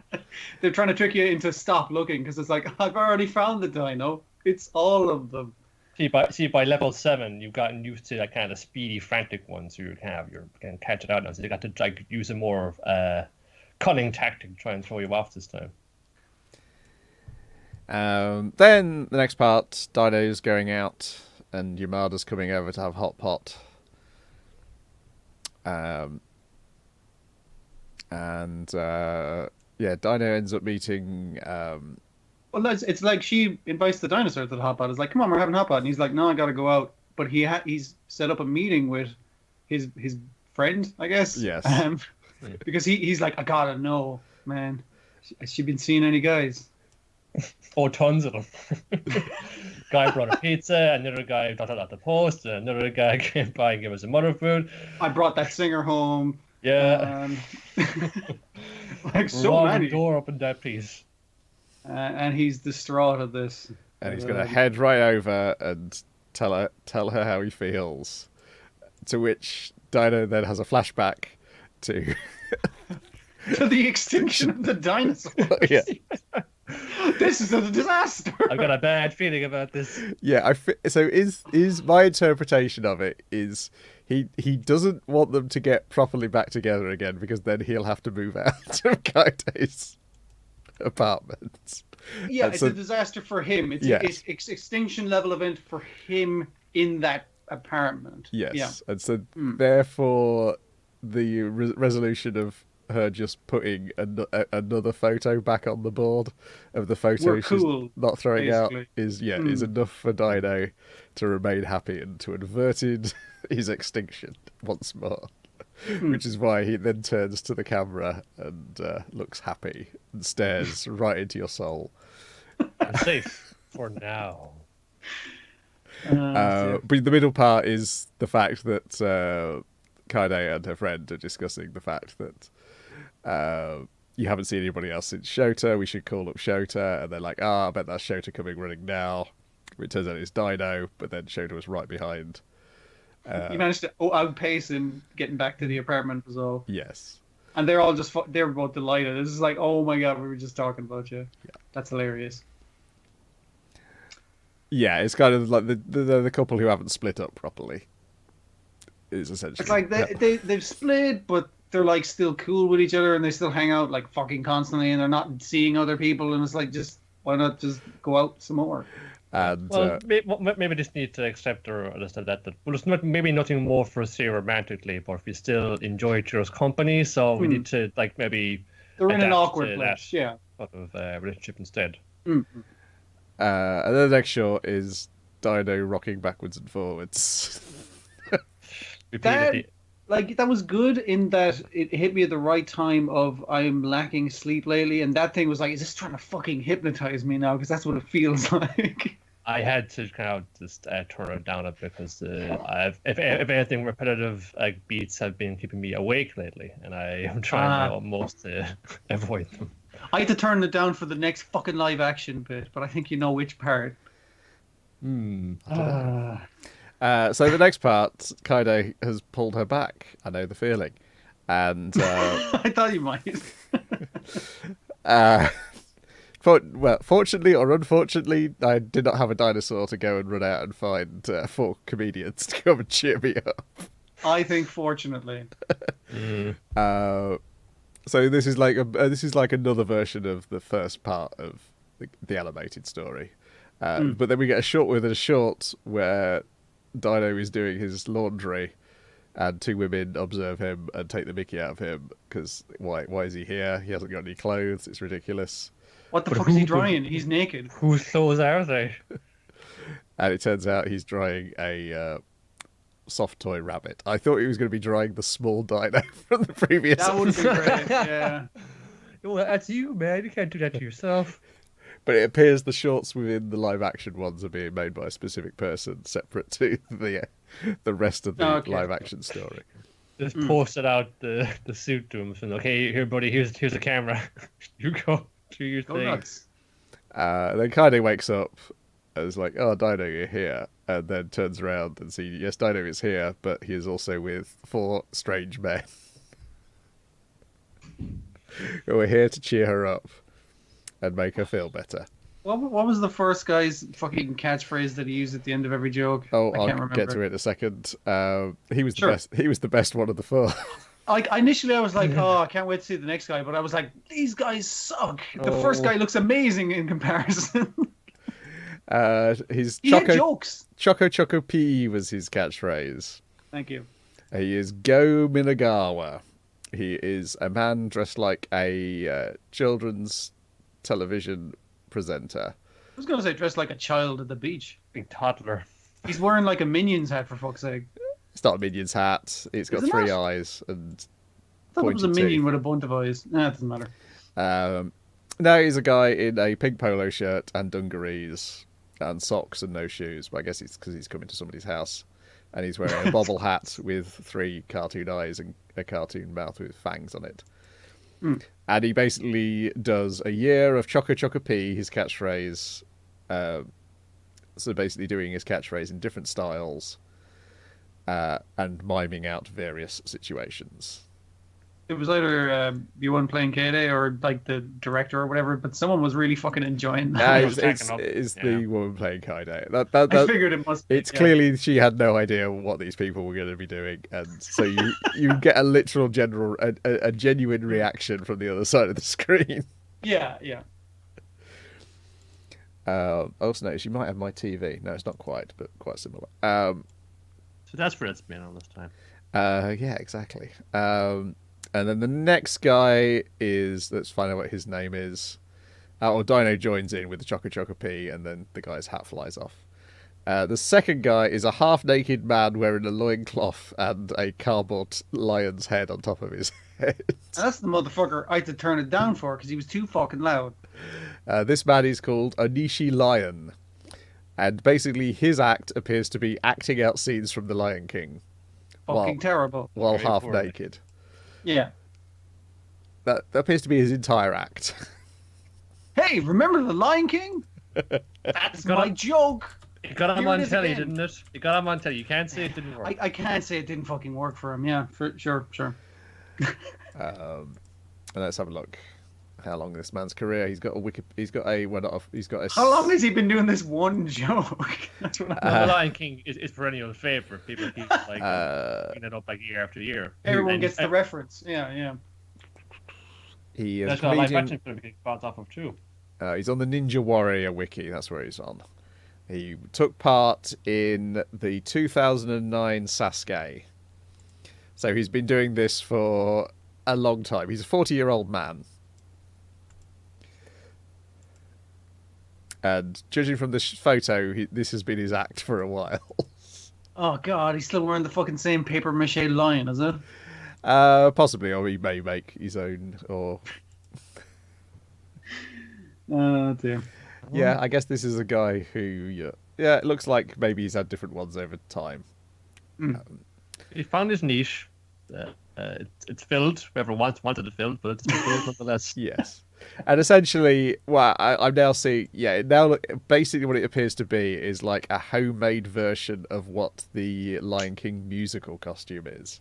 They're trying to trick you into stop looking, because it's like, I've already found the dino. It's all of them. See, by level 7, you've gotten used to that kind of speedy, frantic ones. So you're going to catch it out now. So you got to use a more cunning tactic to try and throw you off this time. Then the next part, Dino's going out, and Yamada's coming over to have hot pot. Dino ends up meeting. Well, it's like she invites the dinosaur to the hot pot. It's like, come on, we're having hot pot, and he's like, no, I gotta go out. But he's set up a meeting with his friend, I guess. Yes. Because he's like, I gotta know, man. Has she been seeing any guys? Oh, tons of them. Guy brought a pizza, another guy got it at the post, another guy came by and gave us some other food. I brought that singer home. Yeah. Like so many. Door open that piece. And he's distraught at this. And he's going to head right over and tell her how he feels. To which Dino then has a flashback to to the extinction of the dinosaurs. Yeah. This is a disaster. I've got a bad feeling about this. Yeah, so is my interpretation of it is he doesn't want them to get properly back together again, because then he'll have to move out of Kaide's apartment. Yeah, it's a disaster for him. It's an extinction level event for him in that apartment. Yes, yeah. And so therefore the resolution of her just putting another photo back on the board of the photo she's not throwing basically out is enough for Dino to remain happy and to averted his extinction once more. Which is why he then turns to the camera and looks happy and stares right into your soul. I'm safe for now. But the middle part is the fact that Kaide and her friend are discussing the fact that you haven't seen anybody else since Shota. We should call up Shota. And they're like, I bet that's Shota coming running now. It turns out it's Dino, but then Shota was right behind. He managed to outpace him getting back to the apartment was all. Yes. And they're all just they were both delighted. It's just like, oh my god, we were just talking about you. Yeah. That's hilarious. Yeah, it's kind of like the couple who haven't split up properly. Is essentially. It's like they've split, but they're like still cool with each other, and they still hang out like fucking constantly, and they're not seeing other people, and it's like, just why not just go out some more? And well, maybe just need to accept or understand that well, it's not maybe nothing more for us here romantically, but we still enjoy each other's company, so we need to like maybe they're in an adapt awkward to place, that sort of relationship instead. and then the next shot is Dino rocking backwards and forwards. Repeatedly. That was good in that it hit me at the right time of I'm lacking sleep lately, and that thing was like, is this trying to fucking hypnotize me now? Because that's what it feels like. I had to kind of just turn it down a bit because if anything, repetitive like beats have been keeping me awake lately, and I am trying my utmost to avoid them. I had to turn it down for the next fucking live action bit, but I think you know which part. I don't know. So the next part, Kaido has pulled her back. I know the feeling, and I thought you might. Fortunately or unfortunately, I did not have a dinosaur to go and run out and find 4 comedians to come and cheer me up. I think fortunately. So this is like another version of the first part of the animated story, but then we get a short where Dino is doing his laundry, and 2 women observe him and take the mickey out of him because why is he here? He hasn't got any clothes. It's ridiculous. What the fuck is he drying? He's naked. Whose clothes are they? And it turns out he's drying a soft toy rabbit. I thought he was going to be drying the small Dino from the previous. That would have been great. Yeah. Well, that's you, man. You can't do that to yourself. But it appears the shorts within the live action ones are being made by a specific person, separate to the rest of the live action story. Just posted out the suit to him, saying, "Okay, here, buddy. Here's a camera. You go do your thing." Nuts. Then Kaido wakes up and is like, "Oh, Dino, you're here," and then turns around and sees, yes, Dino is here, but he is also with 4 strange men who are here to cheer her up and make her feel better. What was the first guy's fucking catchphrase that he used at the end of every joke? Oh, I can't I'll remember. get to it in a second. He was the best. He was the best one of the 4. Initially I was like, oh, I can't wait to see the next guy, but I was like, these guys suck. The first guy looks amazing in comparison. His he had jokes. Choco P was his catchphrase. Thank you. He is Go Minagawa. He is a man dressed like a children's television presenter. I was going to say dressed like a child at the beach. Big toddler. He's wearing like a Minions hat, for fuck's sake. It's not a Minion's hat. It's got 3 eyes and I thought it was a pointy Minion teeth. with a bunch of eyes. Nah, it doesn't matter. Now he's a guy in a pink polo shirt and dungarees and socks and no shoes. But I guess it's because he's coming to somebody's house. And he's wearing a bobble hat with 3 cartoon eyes and a cartoon mouth with fangs on it. And he basically does a year of Choco P, his catchphrase. So basically doing his catchphrase in different styles and miming out various situations. It was either you one playing K-Day or like the director or whatever, but someone was really fucking enjoying that. It's the woman playing Kaido. I figured it must be. It's clearly she had no idea what these people were going to be doing, and so you get a literal a genuine reaction from the other side of the screen. Yeah. I also noticed you might have my TV. No, it's not quite, but quite similar. So that's where it's been all this time. Yeah, exactly. And then the next guy is, let's find out what his name is. Dino joins in with the Choco P, and then the guy's hat flies off. The second guy is a half-naked man wearing a loincloth and a cardboard lion's head on top of his head. And that's the motherfucker I had to turn it down for because he was too fucking loud. This man is called Onishi Lion. And basically his act appears to be acting out scenes from The Lion King. Fucking terrible. While Very half poor. naked. Yeah. That appears to be his entire act. Hey, remember The Lion King? That's my joke. It got him Here it on is telly, again. didn't it? It got him on telly. You can't say it didn't work. I can't say it didn't fucking work for him. Yeah, for sure. Let's have a look. How long this man's career? He's got a He's got a. Well, not a, he's got a. How long has he been doing this one joke? That's what Well, The Lion King is perennial favorite. People keep like bringing it up like year after year. everyone And gets the reference. Yeah. He is That's a what live comedian. action film getting bounced off of too. He's on the Ninja Warrior wiki. That's where he's on. He took part in the 2009 Sasuke. So he's been doing this for a long time. He's a 40-year-old man. And judging from this photo, this has been his act for a while. Oh god, he's still wearing the fucking same paper mache lion, is it? Possibly, or he may make his own. Or Oh dear. yeah, I guess this is a guy who, yeah, it looks like maybe he's had different ones over time. He found his niche. It's filled. Whoever wanted it filled, but it's filled nonetheless. Yes. And essentially, well, I'm now seeing, now basically what it appears to be is like a homemade version of what the Lion King musical costume is.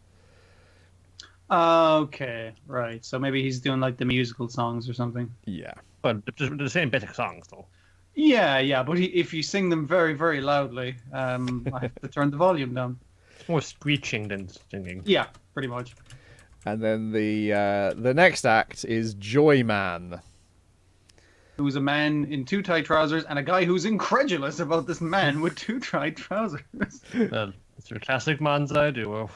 Okay, right. So maybe he's doing like the musical songs or something. Yeah. But they're the same basic songs, though. Yeah. But if you sing them very, very loudly, I have to turn the volume down. It's more screeching than singing. Yeah, pretty much. And then the next act is Joyman. Who's a man in too tight trousers and a guy who's incredulous about this man with too tight trousers. Well, it's your classic man's eye duo.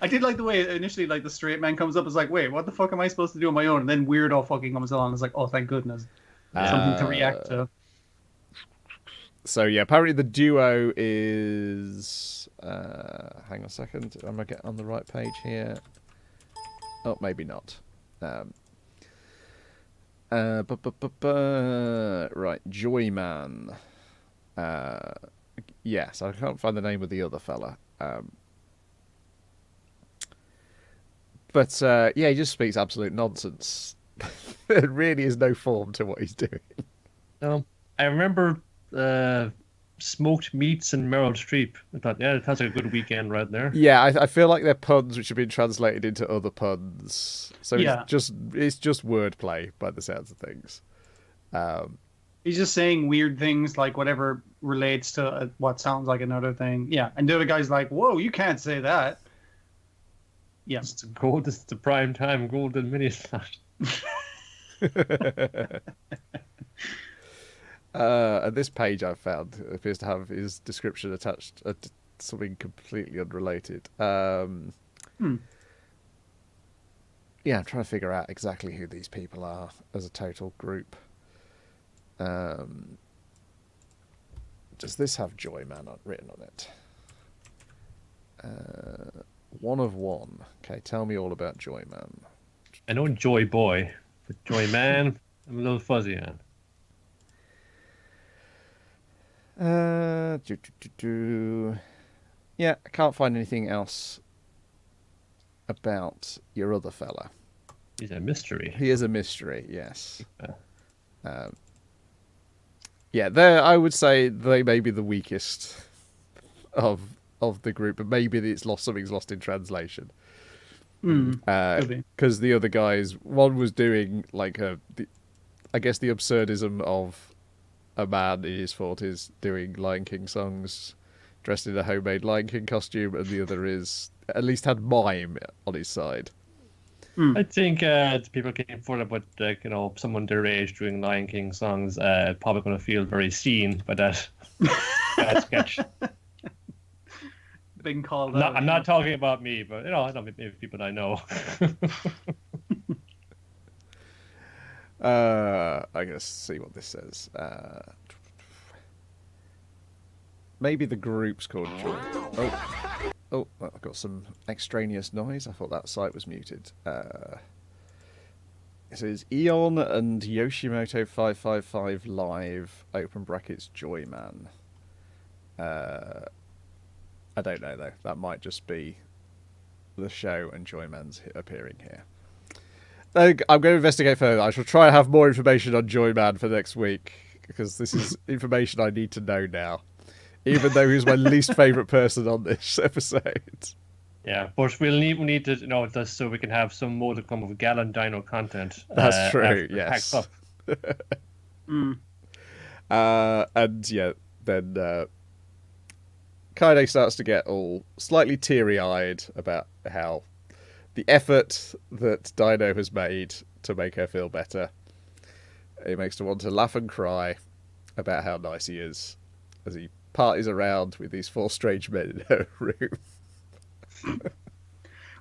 I did like the way initially, like the straight man comes up, is like, wait, what the fuck am I supposed to do on my own? And then weirdo fucking comes along. It's like, oh, thank goodness, something to react to. So yeah, apparently the duo is. Hang on a second. Am I get on the right page here? Oh, maybe not. Right, Joyman. Yes, I can't find the name of the other fella. But yeah, he just speaks absolute nonsense. There really is no form to what he's doing. I remember smoked meats and Meryl Streep. I thought, yeah, that's a good weekend right there. Yeah, I feel like they're puns which have been translated into other puns. So Yeah. it's just wordplay by the sounds of things. He's just saying weird things, like whatever relates to what sounds like another thing. Yeah, and the other guy's like, whoa, you can't say that. Yeah. It's the prime time golden mini slot. And this page I found appears to have his description attached to something completely unrelated. Yeah, I'm trying to figure out exactly who these people are as a total group. Does this have Joyman written on it? One of one. Okay, tell me all about Joyman. I know Joy Boy, but Joy Man, I'm a little fuzzy on. Yeah, I can't find anything else about your other fella. He's a mystery. He is a mystery, yes. Yeah, I would say they may be the weakest of the group, but maybe something's lost in translation. Because the other guys, one was doing like I guess the absurdism of a man in his 40s doing Lion King songs, dressed in a homemade Lion King costume, and the other at least had mime on his side. I think people getting full of what someone their age doing Lion King songs probably going to feel very seen by that sketch. Being called out. I'm not talking about me, but I know maybe people I know. I guess see what this says. Maybe the group's called Joy. Oh, I've got some extraneous noise. I thought that site was muted. It says Eon and Yoshimoto 555 live open brackets Joyman. I don't know though. That might just be the show and Joyman's appearing here. I'm going to investigate further. I shall try and have more information on Joyman for next week because this is information I need to know now. Even though he was my least favourite person on this episode. Yeah, but we need to know this so we can have some more to come of Gallon Dino content. That's true, after yes. Mm. And yeah, then Kaide starts to get all slightly teary-eyed about how the effort that Dino has made to make her feel better. It makes her want to laugh and cry about how nice he is as he parties around with these 4 strange men in her room.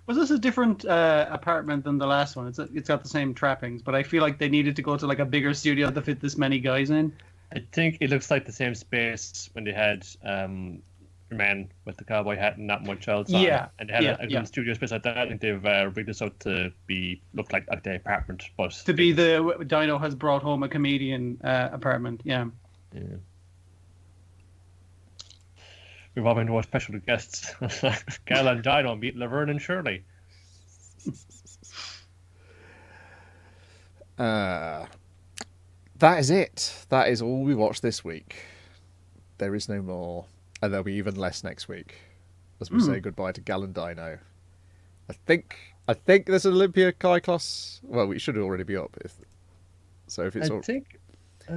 Was this a different apartment than the last one? It's got the same trappings, but I feel like they needed to go to like a bigger studio to fit this many guys in. I think it looks like the same space when they had man with the cowboy hat and not much else on. Yeah, And they had yeah. a studio space like that. I think they've rigged this out to look like the apartment, but To be the Dino has brought home a comedian apartment. Yeah. We've all been to our special guests. Gal and Dino meet Laverne and Shirley. That is it. That is all we watched this week. There is no more. And there'll be even less next week as we say goodbye to Gal and Dino. I think there's an Olympia Kyklos. Well, we should already be up. If I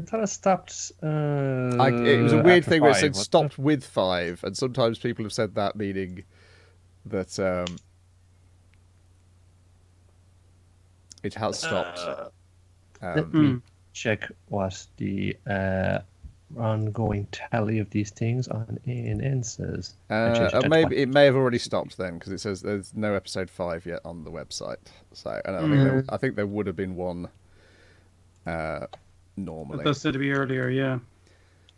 thought it stopped. It was a weird after thing where it 5, said wasn't stopped with 5, and sometimes people have said that meaning that it has stopped. Let me check what the ongoing tally of these things on ANN says. Maybe it may have already stopped then, because it says there's no episode 5 yet on the website. So, and I think there would have been one normally. It does seem to be earlier, yeah.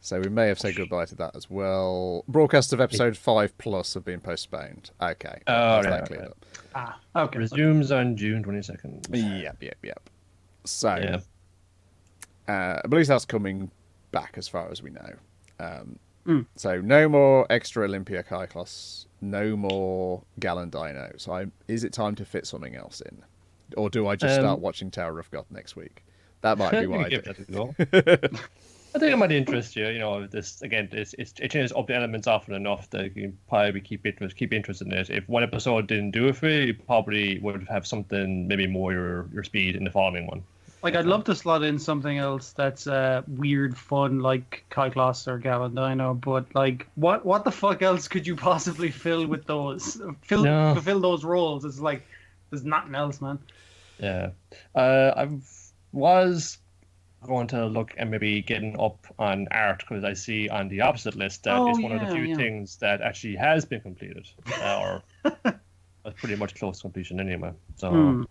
So we may have said goodbye to that as well. Broadcasts of episode 5 plus have been postponed. Okay. Oh, that right, cleared up. Okay. Resumes on June 22nd. Yep. So, I believe that's coming back as far as we know. So no more extra Olympia Kyklos, no more Gal and Dino. So is it time to fit something else in? Or do I just start watching Tower of God next week? That might be what I do. I think it might interest you. You know, this again, it changes up the elements often enough that you can probably keep interested in it. If one episode didn't do it for you, you probably would have something maybe more your speed in the following one. Like, I'd love to slot in something else that's weird, fun, like Kyklos or Gal and Dino, but like, what the fuck else could you possibly fill with those? Fulfill those roles? It's like there's nothing else, man. Yeah, I was going to look and maybe getting up on art, because I see on the opposite list that it's one of the few things that actually has been completed, or pretty much close to completion anyway. So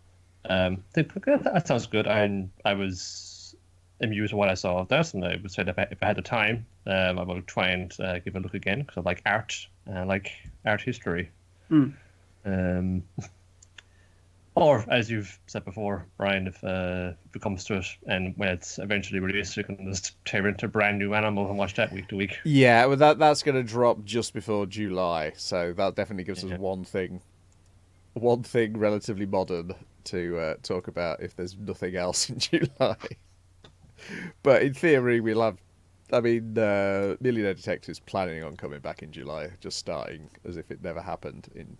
that sounds good. And I was amused with what I saw of that, and I would say that if I had the time, I would try and give it a look again, because I like art, like art history. Or, as you've said before, Brian, if it comes to it, and when it's eventually released, you can just tear into a brand new Animal and watch that week to week. Yeah, well, that's going to drop just before July, so that definitely gives us one thing relatively modern to talk about if there's nothing else in July. But in theory, we'll have. I mean, Millionaire Detective's planning on coming back in July, just starting as if it never happened in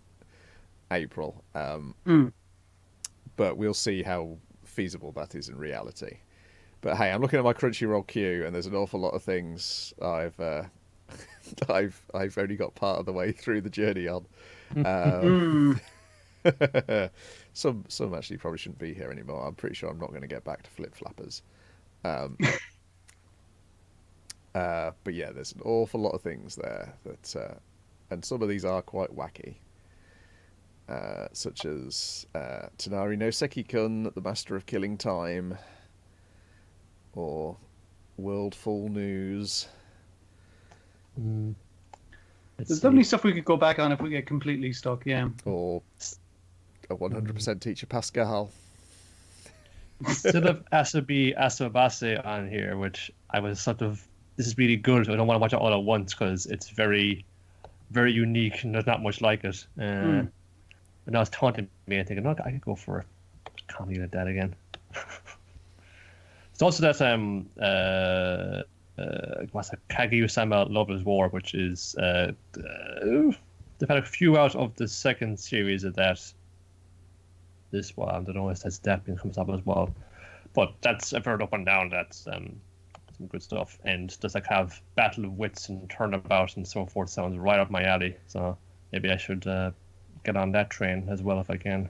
April. But we'll see how feasible that is in reality. But hey, I'm looking at my Crunchyroll queue, and there's an awful lot of things I've only got part of the way through the journey on. Some actually probably shouldn't be here anymore. I'm pretty sure I'm not going to get back to Flip Flappers. But yeah, there's an awful lot of things there that, and some of these are quite wacky. Such as Tanari no Seki-kun, The Master of Killing Time, or World Full News. There's definitely stuff we could go back on if we get completely stuck, yeah. Or a 100% Teacher Pascal. Still have Asabi Asabase on here, which I was sort of, this is really good. I don't want to watch it all at once because it's very, very unique and there's not much like it. And I was taunting me and thinking, look, I could go for a comedy like that again. It's also that what's it, Kaguya-sama Love is War, which is they've had a few out of the second series of that. This one, I don't know if that's that comes up as well, but that's I've heard up and down. That's some good stuff, and just like have battle of wits and turnabout and so forth sounds right up my alley. So maybe I should get on that train as well if I can.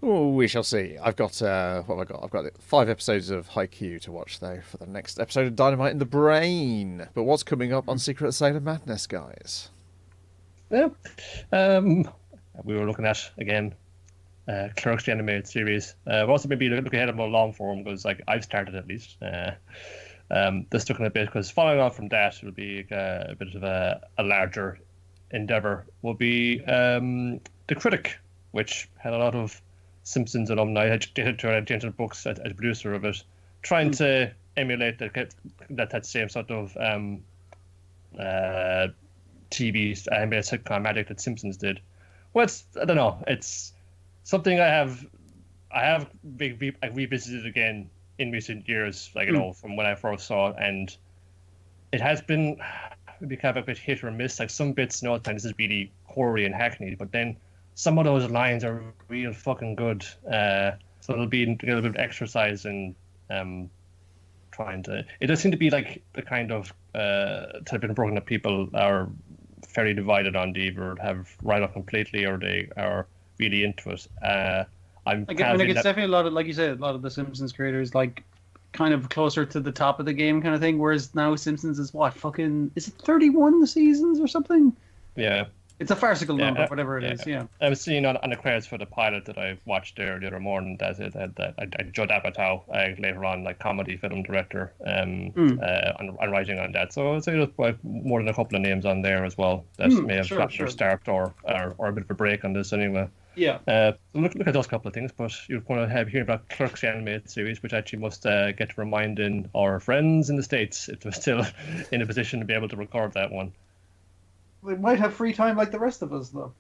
Oh, we shall see. I've got what have I got? I've got 5 episodes of Haikyuu to watch though for the next episode of Dynamite in the Brain. But what's coming up on Secret Sailor Madness, guys? Yeah, we were looking at again. Clerks, the animated series. We'll also maybe look ahead of more long form because like I've started at least. This took in a bit because following on from that will be a bit of a larger endeavor. Will be The Critic, which had a lot of Simpsons alumni. I did Gentle Books as producer of it, trying to emulate that same sort of TV animated sitcom magic that Simpsons did. Well, I don't know. It's something I have revisited again in recent years, like from when I first saw it, and it has been maybe kind of a bit hit or miss. Like some bits, this is really hoary and hackneyed, but then some of those lines are real fucking good. So it'll be a little bit of exercise in trying to. It does seem to be like the kind of television program that people are fairly divided on. They either have right up completely or they are really into it. It's definitely a lot of, like you said, a lot of the Simpsons creators like kind of closer to the top of the game kind of thing. Whereas now Simpsons is is it 31 seasons or something? Yeah, it's a farcical number, whatever it is. Yeah, I was seeing on the credits for the pilot that I watched there the other morning that Judd Apatow later on, like comedy film director, and writing on that. So I'd say there's more than a couple of names on there as well that may have got their start or a bit of a break on this anyway. Yeah. Look at those couple of things, but you're going to hear about Clerks, the animated series, which actually must get to reminding our friends in the States if they're still in a position to be able to record that one. They might have free time like the rest of us, though.